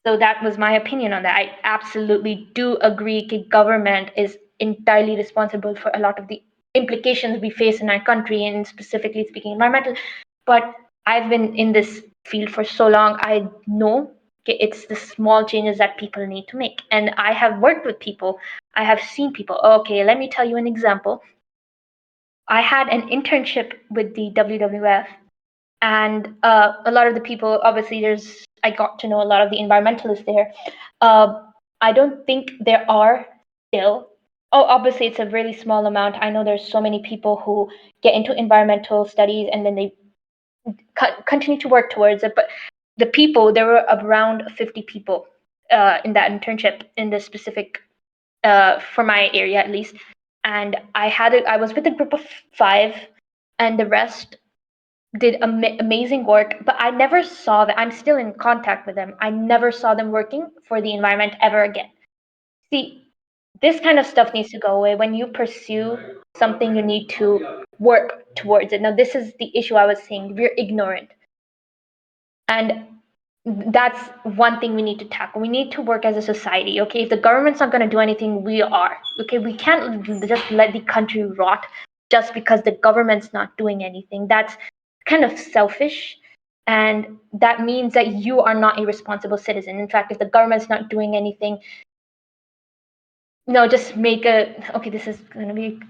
Speaker 1: So that was my opinion on that. I absolutely do agree that government is entirely responsible for a lot of the implications we face in our country, and specifically speaking environmental. But I've been in this field for so long, I know it's the small changes that people need to make. And I have worked with people, I have seen people. Okay, let me tell you an example. I had an internship with the WWF, and a lot of the people, obviously I got to know a lot of the environmentalists there. I don't think there are still, oh, obviously it's a really small amount. I know there's so many people who get into environmental studies and then they continue to work towards it, but there were around 50 people in that internship in this specific for my area at least. And I was with a group of five, and the rest did amazing work. But I never saw that. I'm still in contact with them. I never saw them working for the environment ever again. See, this kind of stuff needs to go away. When you pursue something, you need to work towards it. Now, this is the issue I was saying. We're ignorant. And that's one thing we need to tackle. We need to work as a society. Okay, if the government's not going to do anything, we are. Okay, we can't just let the country rot just because the government's not doing anything. That's kind of selfish, and that means that you are not a responsible citizen. In fact, if the government's not doing anything, no, just make a. Okay, this is going to be.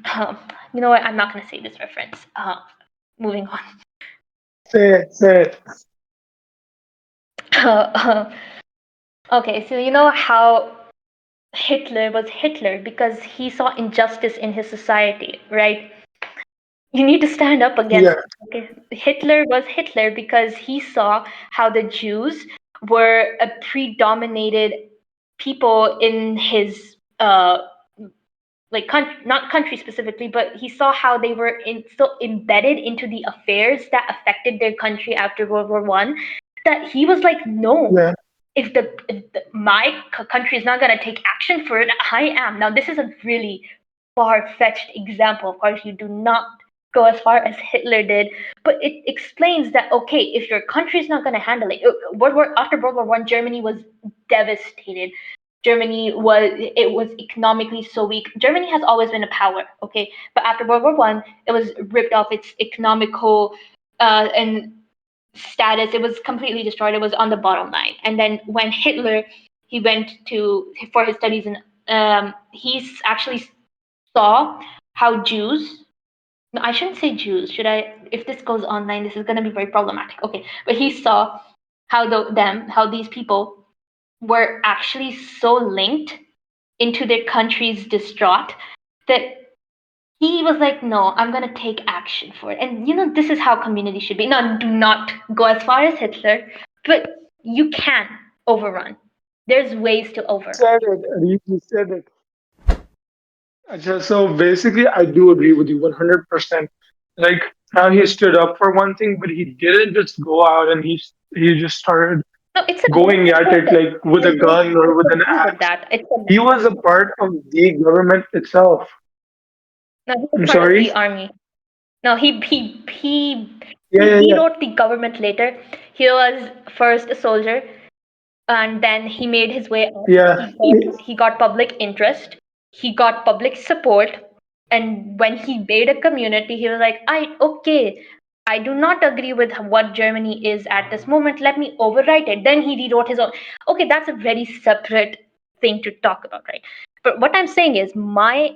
Speaker 1: You know what? I'm not going to say this reference. Moving on.
Speaker 2: Say it, say it.
Speaker 1: Okay, so you know how Hitler was Hitler because he saw injustice in his society, right? You need to stand up against
Speaker 2: Yeah,
Speaker 1: it. Okay? Hitler was Hitler because he saw how the Jews were a predominated people in his not country specifically, but he saw how they were so embedded into the affairs that affected their country after World War I, that he was like, no,
Speaker 2: yeah.
Speaker 1: if my country is not going to take action for it, I am. Now, this is a really far-fetched example. Of course, you do not go as far as Hitler did, but it explains that, okay, if your country is not going to handle it, after World War I, Germany was devastated. Germany was economically so weak. Germany has always been a power, okay, but after World War I, it was ripped off its economical and status. It was completely destroyed. It was on the bottom line. And then when Hitler, he went to for his studies, and he actually saw how Jews. No, I shouldn't say Jews. Should I? If this goes online, this is going to be very problematic. Okay, but he saw how how these people were actually so linked into their country's distraught that he was like, no, I'm going to take action for it. And this is how community should be. Now, do not go as far as Hitler, but you can overrun. There's ways to overrun.
Speaker 2: Said it. Arif, you said it. So basically, I do agree with you 100%. Like how he stood up for one thing, but he didn't just go out and he just started
Speaker 1: No, it's a
Speaker 2: going
Speaker 1: business
Speaker 2: at it
Speaker 1: process.
Speaker 2: like with a
Speaker 1: There's no
Speaker 2: gun or with an
Speaker 1: disagree with
Speaker 2: axe.
Speaker 1: that. It's a
Speaker 2: He was a part of the government itself.
Speaker 1: no, he was
Speaker 2: I'm
Speaker 1: part of
Speaker 2: sorry.
Speaker 1: the army. No,
Speaker 2: Yeah,
Speaker 1: he
Speaker 2: yeah, yeah,
Speaker 1: rewrote the government later. He was first a soldier, and then he made his way up.
Speaker 2: yeah.
Speaker 1: He got public interest. He got public support, and when he made a community, he was like, I do not agree with what Germany is at this moment. Let me overwrite it. Then he rewrote his own. Okay, that's a very separate thing to talk about, right? But what I'm saying is my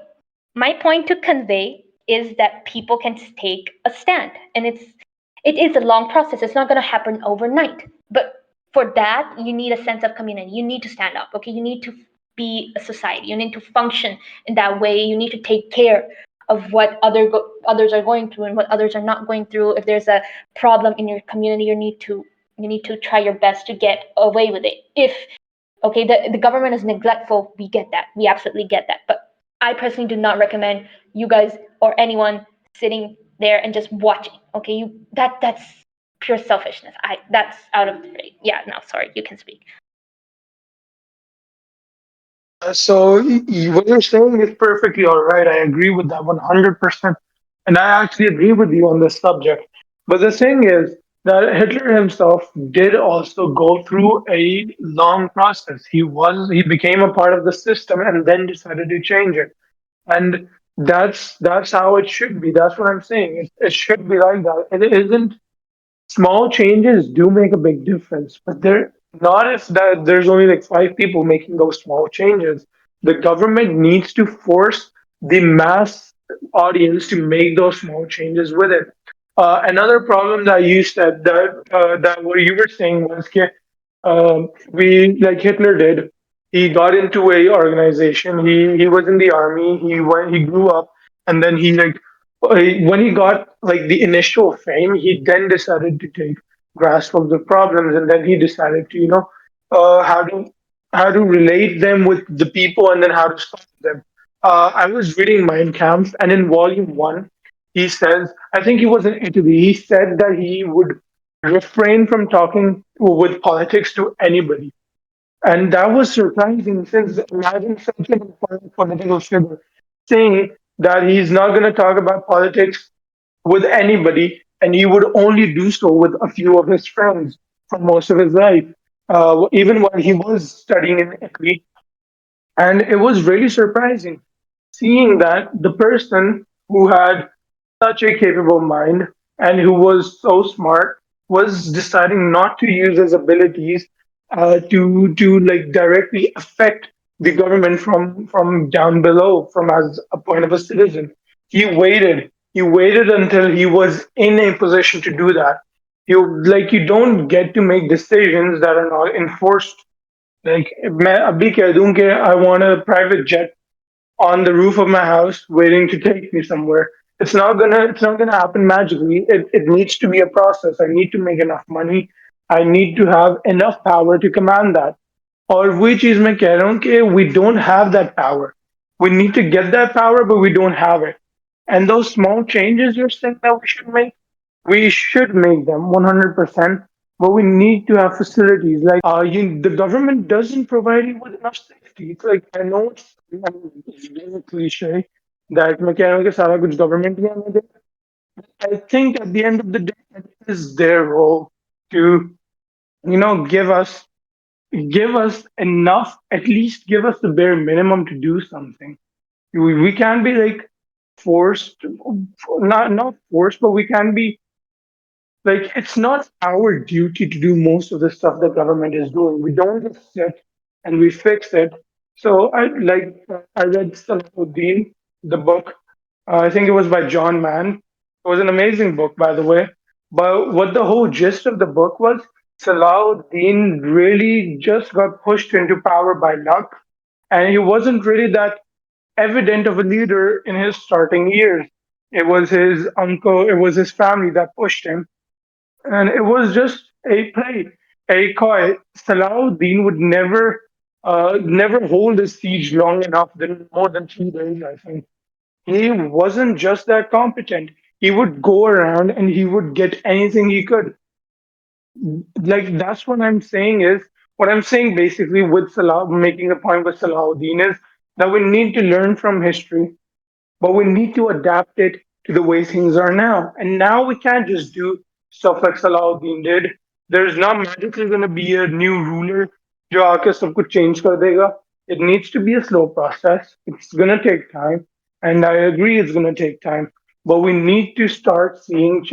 Speaker 1: point to convey is that people can take a stand, and it is a long process. It's not going to happen overnight, but for that you need a sense of community. You need to stand up. Okay, you need to be a society. You need to function in that way. You need to take care of what others are going through and what others are not going through. If there's a problem in your community, you need to try your best to get away with it. If okay, the government is neglectful, we get that. We absolutely get that. But I personally do not recommend you guys or anyone sitting there and just watching. Okay, that's pure selfishness. That's out of yeah. No, sorry, you can speak.
Speaker 2: What you're saying is perfectly all right. I agree with that 100%. And I actually agree with you on this subject. But the thing is that Hitler himself did also go through a long process. He became a part of the system and then decided to change it. And that's how it should be. That's what I'm saying. It should be like that. It isn't. Small changes do make a big difference, but they're not if that there's only like five people making those small changes. The government needs to force the mass audience to make those small changes with it. Another problem that you said that what you were saying was we like Hitler did. He got into a organization. He was in the army. He grew up, and then when he got like the initial fame, he then decided to take grasp of the problems, and then he decided to how to how to relate them with the people, and then how to stop them. I was reading Mein Kampf, and in volume one, he says, I think he was in Italy. He said that he would refrain from talking with politics to anybody. And that was surprising since imagine such an important political figure saying that he's not going to talk about politics with anybody, and he would only do so with a few of his friends for most of his life, even while he was studying in Italy. And it was really surprising seeing that the person who had such a capable mind and who was so smart was deciding not to use his abilities to like directly affect the government from down below, from as a point of a citizen. He waited until he was in a position to do that. You don't get to make decisions that are not enforced. Like मैं अभी कह दूं कि I want a private jet on the roof of my house waiting to take me somewhere. It's not gonna happen magically. It needs to be a process. I need to make enough money. I need to have enough power to command that. और वही चीज मैं कह रहा हूँ कि we don't have that power. We need to get that power, but we don't have it. And those small changes you're saying that we should make them 100%, but we need to have facilities. Like the government doesn't provide you with enough safety. It's like I know it's very cliche that मैं कह रहा हूँ कि सारा कुछ government ही हमें दे. I think at the end of the day, it is their role to give us enough, at least give us the bare minimum to do something. We can't be like forced, not forced, but we can be like it's not our duty to do most of the stuff the government is doing. We don't just sit and we fix it. So I read Salahuddin, the book. I think it was by John Mann. It was an amazing book, by the way. But what the whole gist of the book was, Salahuddin really just got pushed into power by luck, and he wasn't really that evident of a leader in his starting years. It was his uncle, it was his family that pushed him, and it was just a play, a coy. Salahuddin would never hold a siege long enough than more than 3 days. I think he wasn't just that competent. He would go around and he would get anything he could. Like that's what I'm saying basically with Salah, making a point with Salahuddin is that we need to learn from history, but we need to adapt it to the way things are now. And now we can't just do stuff like Salahuddin did. There's not magically going to be a new ruler जो आके सब कुछ change कर देगा. It needs to be a slow process. It's going to take time, and I agree it's going to take time. But we need to start seeing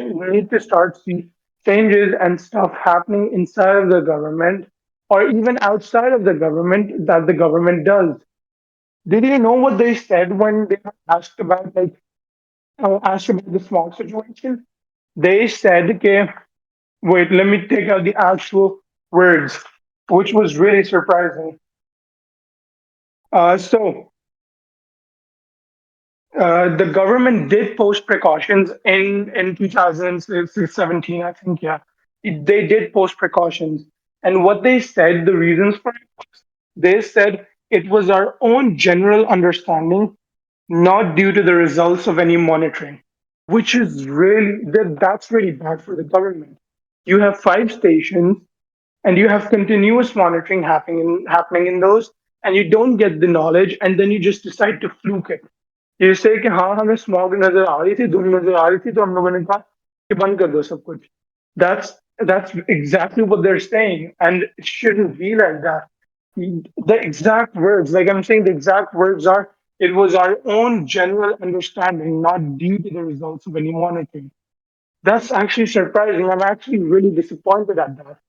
Speaker 2: changes and stuff happening inside of the government, or even outside of the government that the government does. Did you know what they said when they were asked about the smog situation? They said, okay, wait, let me take out the actual words, which was really surprising. The government did post precautions in 2017, I think, yeah. They did post precautions. And what they said, the reasons for it, they said it was our own general understanding, not due to the results of any monitoring, which is that's really bad for the government. You have 5 stations and you have continuous monitoring happening in those, and you don't get the knowledge, and then you just decide to fluke it. You say कि हाँ हमें smog नजर आ रही थी धूल नजर आ रही थी तो हम लोगों ने कहा कि बंद कर दो सब कुछ. That's exactly what they're saying, and it shouldn't be like that. The exact words, like I'm saying, the exact words are, it was our own general understanding, not due to the results of any monitoring. That's actually surprising. I'm actually really disappointed at that.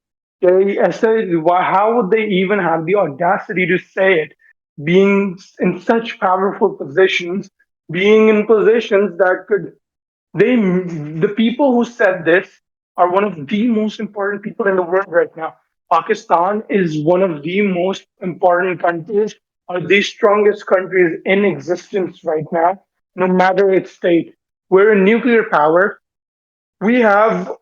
Speaker 2: How would they even have the audacity to say it, being in such powerful positions, being in positions that could they the people who said this are one of the most important people in the world right now. Pakistan is one of the most important countries, or the strongest countries in existence right now, no matter its state. We're a nuclear power. We have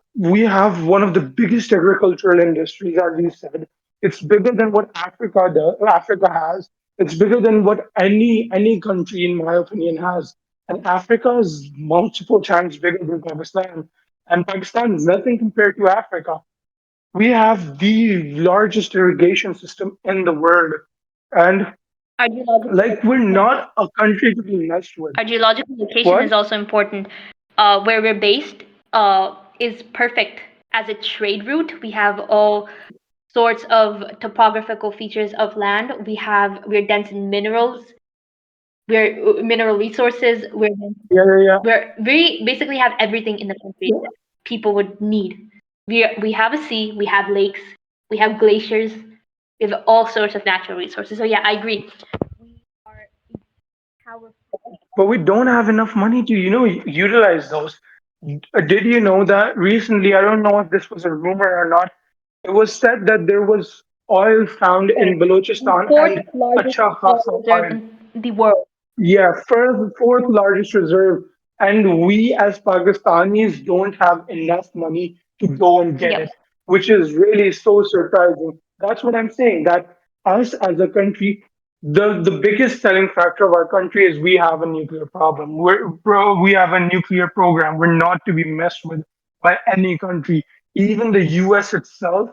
Speaker 2: one of the biggest agricultural industries, as you said. It's bigger than what Africa has. It's bigger than what any country, in my opinion, has. And Africa is multiple times bigger than Pakistan. And Pakistan is nothing compared to Africa. We have the largest irrigation system in the world. And like, we're not a country to be messed with.
Speaker 1: Our geological location
Speaker 2: What?
Speaker 1: is also important. Where we're based is perfect as a trade route. We have all sorts of topographical features of land. We're dense in minerals. We're mineral resources.
Speaker 2: Yeah, yeah,
Speaker 1: We basically have everything in the country
Speaker 2: yeah.
Speaker 1: that people would need. We have a sea. We have lakes. We have glaciers. We have all sorts of natural resources. So yeah, I agree. We are powerful.
Speaker 2: But we don't have enough money to, utilize those. Did you know that recently? I don't know if this was a rumor or not. It was said that there was oil found in
Speaker 1: The
Speaker 2: Balochistan
Speaker 1: fourth
Speaker 2: and
Speaker 1: largest
Speaker 2: acha
Speaker 1: oil
Speaker 2: khasa
Speaker 1: reserve
Speaker 2: oil.
Speaker 1: in the world.
Speaker 2: Yeah, fourth largest reserve, and we as Pakistanis don't have enough money to go and get
Speaker 1: Yep.
Speaker 2: it, which is really so surprising. That's what I'm saying. That us as a country, the biggest selling factor of our country is we have a nuclear problem. We have a nuclear program. We're not to be messed with by any country, even the U.S. itself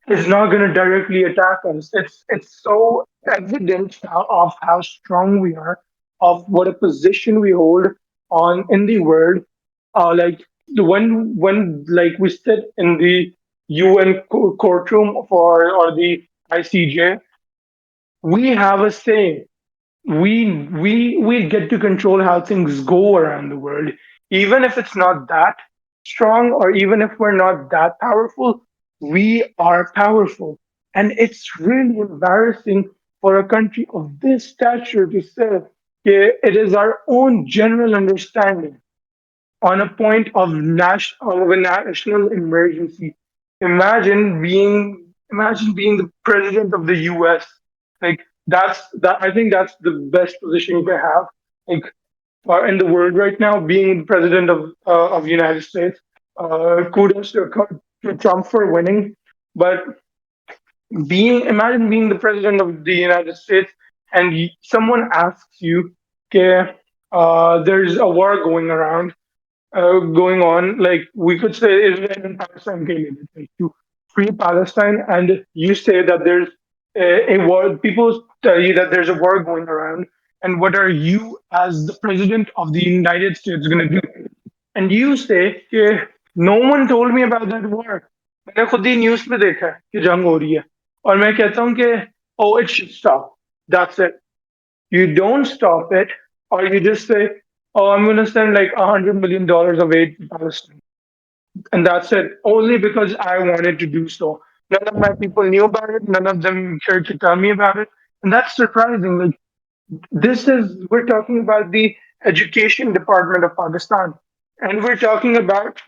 Speaker 2: is not going to directly attack us. It's so evident of how strong we are, of what a position we hold on in the world. Like when like we sit in the UN courtroom for or the ICJ, we have a say. We get to control how things go around the world, even if it's not that strong or even if we're not that powerful. We are powerful, and it's really embarrassing for a country of this stature to say, "Okay, it is our own general understanding on a point of of a national emergency." Imagine being the president of the US. Like, I think that's the best position you can have. Like, in the world right now, being the president of the United States. Kudos to Trump for winning, but imagine being the president of the United States, and someone asks you, "Okay, there's a war going on. Like, we could say Israel and Palestine came in, like, to free Palestine, and you say that there's a war. People tell you that there's a war going around, and what are you, as the president of the United States, going to do? And you say कि no one told me about that war. मैंने खुद ही news पे देखा है कि जंग हो रही है, और मैं कहता हूँ कि oh, it should stop. That's it. You don't stop it, or you just say, "Oh, I'm going to send like $100 million of aid to Palestine," and that's it. Only because I wanted to do so. None of my people knew about it. None of them cared to tell me about it, and that's surprising. Like, we're talking about the education department of Pakistan, and we're talking about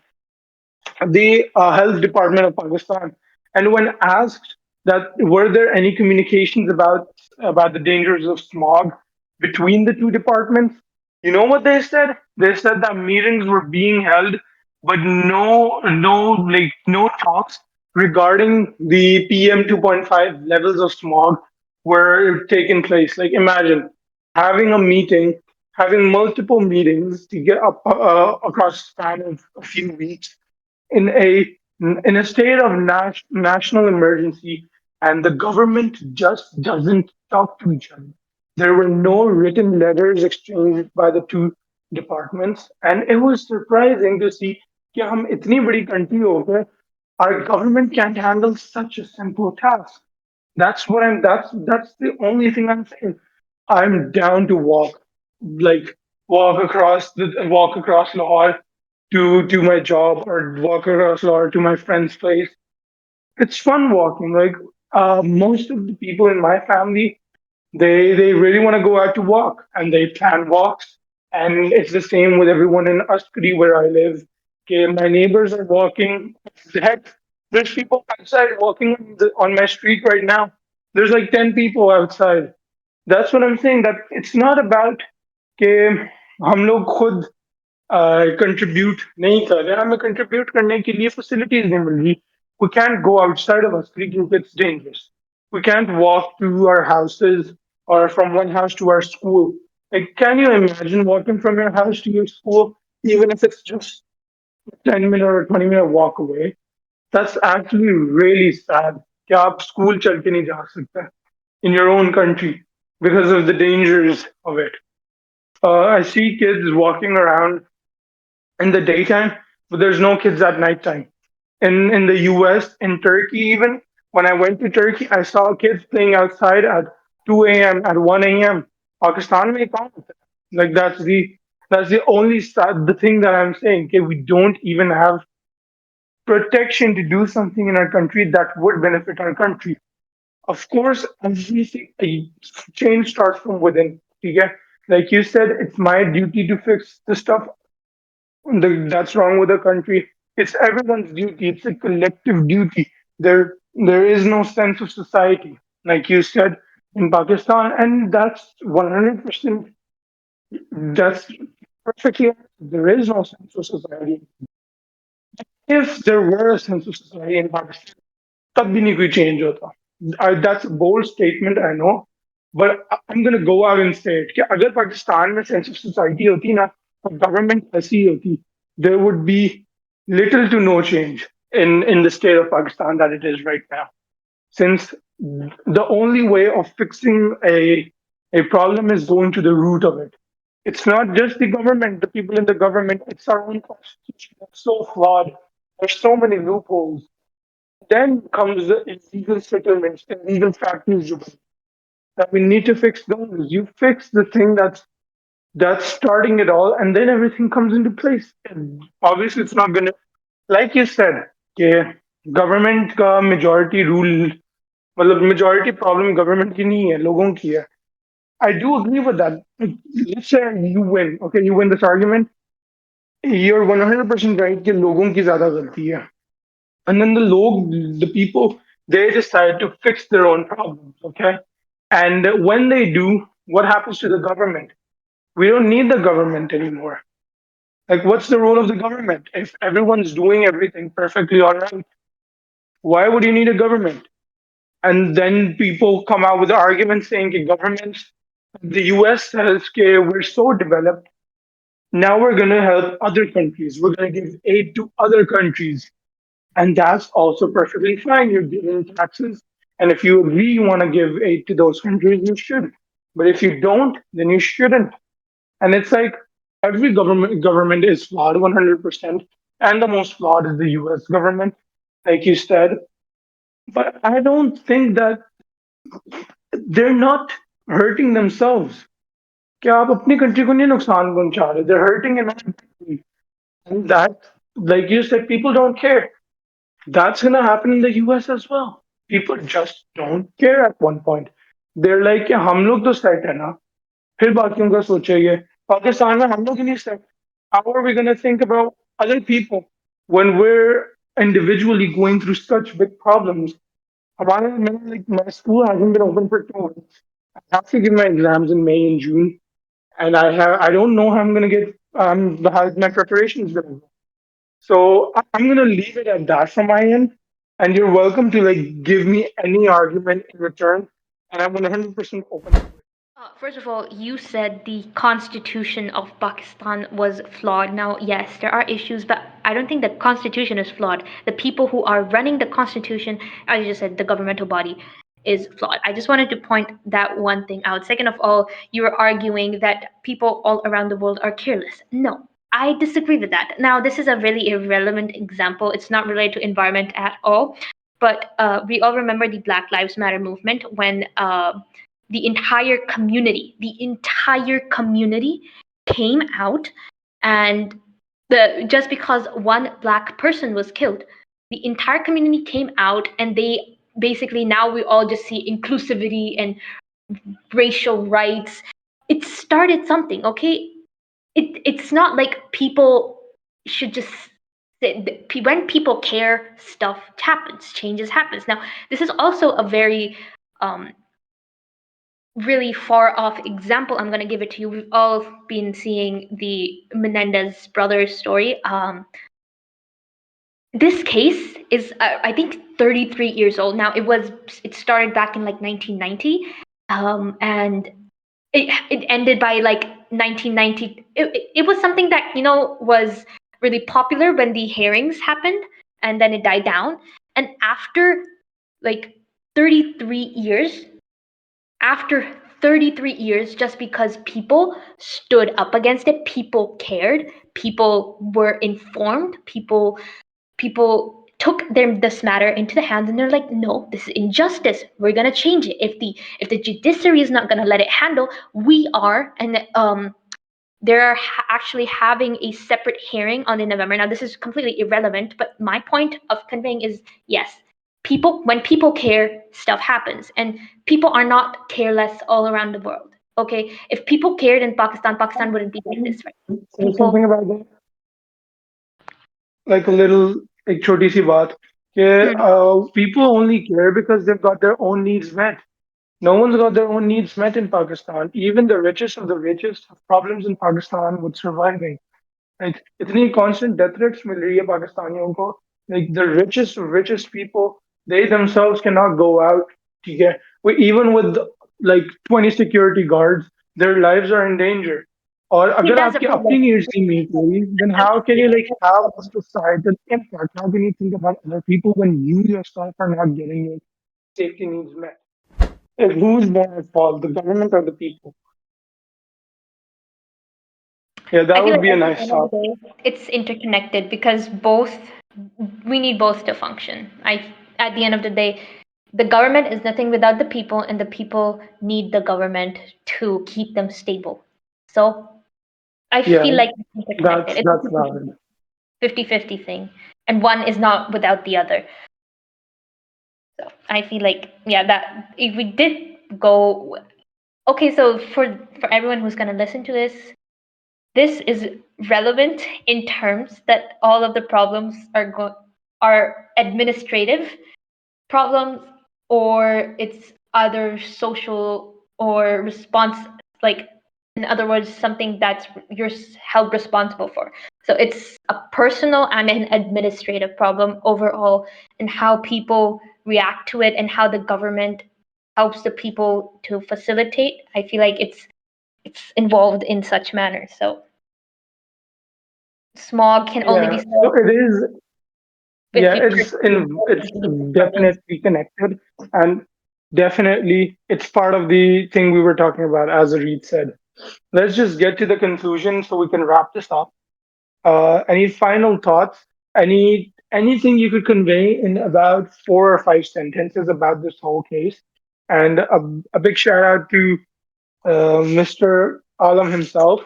Speaker 2: the health department of Pakistan. And when asked that were there any communications about the dangers of smog between the two departments, you know what they said? They said that meetings were being held, but no talks regarding the PM 2.5 levels of smog were taking place. Like, imagine having a meeting, having multiple meetings to get up across a span of a few weeks in a state of national emergency, and the government just doesn't talk to each other. There were no written letters exchanged by the two departments, and it was surprising to see कि हम इतनी बड़ी country हो गए, our government can't handle such a simple task. That's the only thing I'm saying. I'm down to like walk across Lahore to my job, or walk across Lahore to my friend's place. It's fun walking. Like, most of the people in my family, they really want to go out to walk, and they plan walks. And it's the same with everyone in Askari where I live. Okay, my neighbors are walking. Heck, there's people outside walking on my street right now. There's like 10 people outside. That's what I'm saying. That it's not about कि हम लोग खुद contribute नहीं कर रहे, हमें contribute करने के लिए फैसिलिटीज नहीं मिल रही. We can't go outside of us creaking. It's dangerous. We can't walk to our houses or from one house to our school. Like, can you imagine walking from your house to your school, even if it's just 10-minute or 20-minute walk away? That's actually really sad कि आप school चल के नहीं जा सकते in your own country because of the dangers of it. I see kids walking around in the daytime, but there's no kids at nighttime. In the US, in Turkey, even when I went to Turkey, I saw kids playing outside at 2 a.m. at 1 a.m. Pakistan mein kahan hota hai? Like that's the only the thing that I'm saying. Okay, we don't even have protection to do something in our country that would benefit our country. Of course, everything change starts from within. Okay? Like you said, it's my duty to fix the stuff that's wrong with the country. It's everyone's duty. It's a collective duty. There is no sense of society, like you said in Pakistan, and that's 100%. That's perfectly. There is no sense of society. If there were a sense of society in Pakistan, तब भी नहीं कोई change होता. That's a bold statement, I know, but I'm gonna go out and say it कि अगर पाकिस्तान में sense of society होती ना, और government ऐसी होती, there would be little to no change in the state of Pakistan that it is right now. Since the only way of fixing a problem is going to the root of it. It's not just the government, the people in the government, it's our own constitution. It's so flawed. There's so many loopholes. Then comes the illegal settlements, illegal factories. That we need to fix those. You fix the thing that's starting it all, and then everything comes into place. And obviously, it's not gonna, like you said, yeah, government का majority rule, मतलब majority problem government की नहीं है, लोगों की है. I do agree with that. Let's say you win, okay, you win this argument. You're 100% right कि लोगों की ज्यादा गलती है. And then the people, they decide to fix their own problems, okay? And when they do, what happens to the government? We don't need the government anymore. Like, what's the role of the government? If everyone's doing everything perfectly all right, why would you need a government? And then people come out with arguments saying the governments, the US says, okay, we're so developed. Now we're going to help other countries. We're going to give aid to other countries. And that's also perfectly fine. You're giving taxes. And if you agree you want to give aid to those countries, you should. But if you don't, then you shouldn't. And it's like every government is flawed 100%. And the most flawed is the US government, like you said. But I don't think that they're not hurting themselves. क्या आप अपनी country को नहीं नुकसान पहुंचा रहे? They're hurting another country. And that, like you said, people don't care. That's gonna happen in the US as well. People just don't care at one point. They're like, "Yeah, हम लोग तो set है ना, फिर बाकियों का सोचेंगे." पाकिस्तान में हम लोग ही नहीं set. How are we gonna think about other people when we're individually going through such big problems? Like, my school hasn't been open for 2 weeks. I have to give my exams in May and June, and I don't know how I'm gonna get how my preparation is gonna go. So I'm gonna leave it at that from my end, and you're welcome to like give me any argument in return, and I'm 100% open to it.
Speaker 1: First of all, you said the constitution of Pakistan was flawed. Now, yes, there are issues, but I don't think the constitution is flawed. The people who are running the constitution, as you just said, the governmental body, is flawed. I just wanted to point that one thing out. Second of all, you were arguing that people all around the world are careless. No, I disagree with that. Now, this is a really irrelevant example. It's not related to environment at all. But we all remember the Black Lives Matter movement when the entire community came out, and the just because one black person was killed, the entire community came out, and they basically, now we all just see inclusivity and racial rights. It started something, okay? It's not like people should just when people care, stuff happens, changes happens. Now, this is also a very um, really far off example. I'm going to give it to you. We've all been seeing the Menendez brothers story. this case is, I think, 33 years old now. It started back in like 1990, and it ended by like 1990. It was something that was really popular when the hearings happened, and then it died down. And after like 33 years, after 33 years, just because people stood up against it, people cared, people were informed, people took this matter into the hands, and they're like, no, this is injustice, we're going to change it. If the judiciary is not going to let it handle, we are. And they're actually having a separate hearing on in November. Now, this is completely irrelevant, but my point of conveying is, yes, when people care, stuff happens, and people are not careless all around the world. Okay, if people cared in Pakistan, Pakistan wouldn't be like this, right?
Speaker 2: Say something
Speaker 1: People.
Speaker 2: about that, like a little like choti si baat. People only care because they've got their own needs met. No one's got their own needs met in Pakistan. Even the richest of the richest have problems in Pakistan with surviving. Like इतनी constant death threats मिल रही है पाकिस्तानियों को. Like the richest people, they themselves cannot go out. ठीक है? Even with like 20 security guards, their lives are in danger. और
Speaker 1: See,
Speaker 2: अगर
Speaker 1: that's a
Speaker 2: आपकी
Speaker 1: problem.
Speaker 2: अपनी needs नहीं meet हुई, then how can you like have a societal impact? How can you think about other people when you yourself are not getting your safety needs met? Like, who's more at fault, the government or the people? Yeah, that
Speaker 1: I feel
Speaker 2: would
Speaker 1: like
Speaker 2: be a
Speaker 1: at the
Speaker 2: nice
Speaker 1: end of the
Speaker 2: thought.
Speaker 1: day, it's interconnected because we need both to function. At the end of the day, the government is nothing without the people, and the people need the government to keep them stable. So I
Speaker 2: Yeah,
Speaker 1: feel like it's interconnected. It's
Speaker 2: that's
Speaker 1: a
Speaker 2: valid.
Speaker 1: 50-50 thing, and one is not without the other. So I feel like, yeah, that if we did go, okay, so for everyone who's gonna listen to this, this is relevant in terms that all of the problems are administrative problems, or it's other social or response, like, in other words, something that's you're held responsible for. So it's a personal and an administrative problem overall, and how people react to it and how the government helps the people to facilitate. I feel like it's involved in such manner. So smog can only be
Speaker 2: Yeah, so
Speaker 1: solved
Speaker 2: it is.
Speaker 1: if
Speaker 2: Yeah,
Speaker 1: we pursue
Speaker 2: it's
Speaker 1: these problems.
Speaker 2: definitely connected, and definitely it's part of the thing we were talking about, as Reed said. Let's just get to the conclusion so we can wrap this up. Any final thoughts? Anything you could convey in about 4 or 5 sentences about this whole case? And a big shout out to Mr. Alam himself,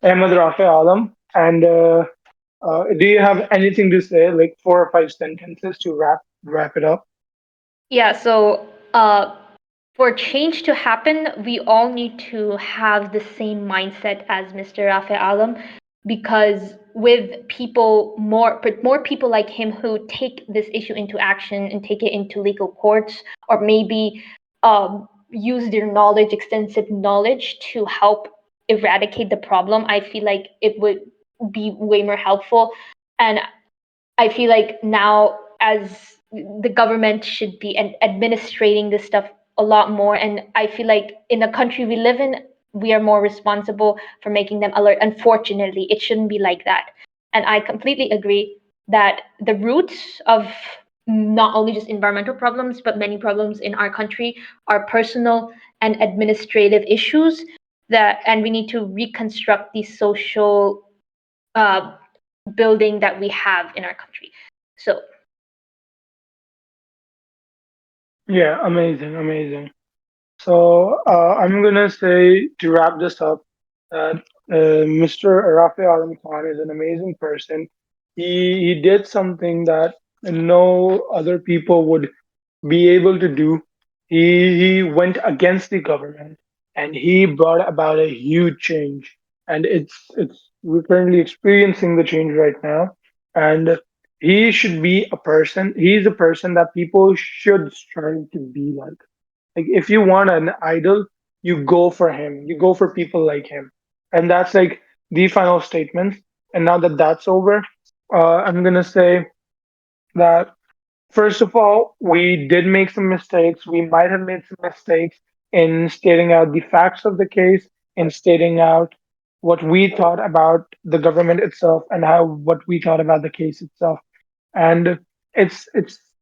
Speaker 2: Ahmed Rafi Alam. And do you have anything to say, like 4 or 5 sentences to wrap it up?
Speaker 1: Yeah, so for change to happen, we all need to have the same mindset as Mr. Rafi Alam, because with more people like him who take this issue into action and take it into legal courts, or maybe use their knowledge, extensive knowledge, to help eradicate the problem, I feel like it would be way more helpful. And I feel like now, as the government should be administrating this stuff a lot more, and I feel like in the country we live in, we are more responsible for making them alert. Unfortunately, it shouldn't be like that. And I completely agree that the roots of not only just environmental problems, but many problems in our country are personal and administrative issues, and we need to reconstruct the social uh, building that we have in our country. So
Speaker 2: Yeah, amazing, amazing. So I'm gonna say to wrap this up that Mr. Rafi Alam Khan is an amazing person. He did something that no other people would be able to do. He went against the government and he brought about a huge change. And it's we're currently experiencing the change right now. And he should be a person. He's a person that people should strive to be like. Like if you want an idol, you go for him. You go for people like him. And that's like the final statement. And now that that's over, I'm gonna say that first of all, we did make some mistakes. We might have made some mistakes in stating out the facts of the case, in stating out what we thought about the government itself and how what we thought about the case itself. And it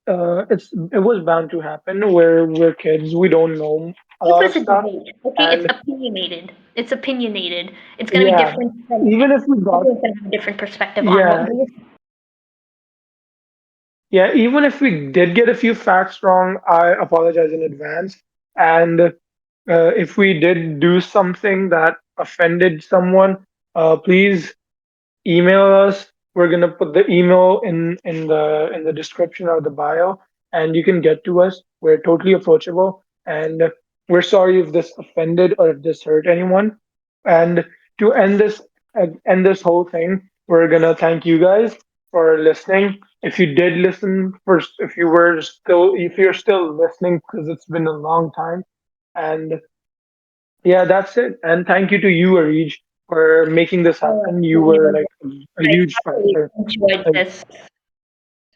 Speaker 2: was bound to happen. We're kids. We don't know a
Speaker 1: This
Speaker 2: lot
Speaker 1: was
Speaker 2: of
Speaker 1: a
Speaker 2: stuff.
Speaker 1: debate. Okay, it's
Speaker 2: And
Speaker 1: opinionated. It's opinionated. It's gonna be
Speaker 2: yeah,
Speaker 1: different from
Speaker 2: even if we got
Speaker 1: everyone's gonna have a different perspective on what
Speaker 2: yeah,
Speaker 1: we.
Speaker 2: yeah, even if we did get a few facts wrong, I apologize in advance. And if we did do something that offended someone, please email us. We're gonna put the email in the description or the bio, and you can get to us. We're totally approachable, and we're sorry if this offended or if this hurt anyone. And to end this whole thing, we're gonna thank you guys for listening. If you did listen first, if you're still listening, because it's been a long time, and yeah, that's it. And thank you to you, Arij, for making this happen. You were like a
Speaker 1: I
Speaker 2: huge
Speaker 1: absolutely
Speaker 2: factor.
Speaker 1: enjoyed
Speaker 2: And
Speaker 1: this.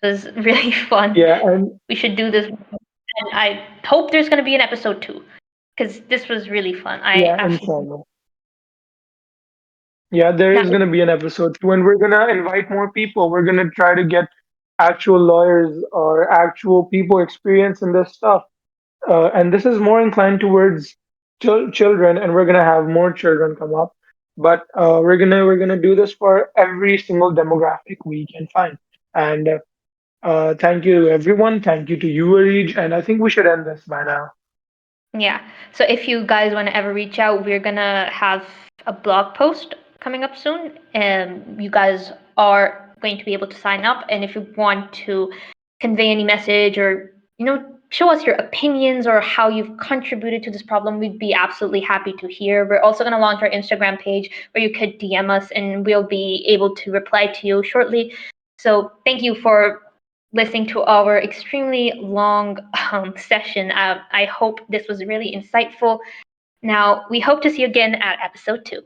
Speaker 1: It was really fun.
Speaker 2: yeah, and
Speaker 1: We should do this, and I hope there's gonna be an episode 2 because this was really fun. I
Speaker 2: yeah,
Speaker 1: absolutely.
Speaker 2: inshallah. Yeah, there
Speaker 1: Now,
Speaker 2: is gonna be an episode two, and we're gonna invite more people. We're gonna try to get actual lawyers or actual people experience in this stuff. And this is more inclined towards children, and we're gonna have more children come up. But we're gonna do this for every single demographic we can find. And thank you to everyone. Thank you to you, Arij. And I think we should end this by now.
Speaker 1: yeah. So if you guys want to ever reach out, we're gonna have a blog post coming up soon, and you guys are going to be able to sign up. And if you want to convey any message or show us your opinions or how you've contributed to this problem, we'd be absolutely happy to hear. We're also going to launch our Instagram page where you could DM us and we'll be able to reply to you shortly. So thank you for listening to our extremely long session. I hope this was really insightful. Now, we hope to see you again at episode 2.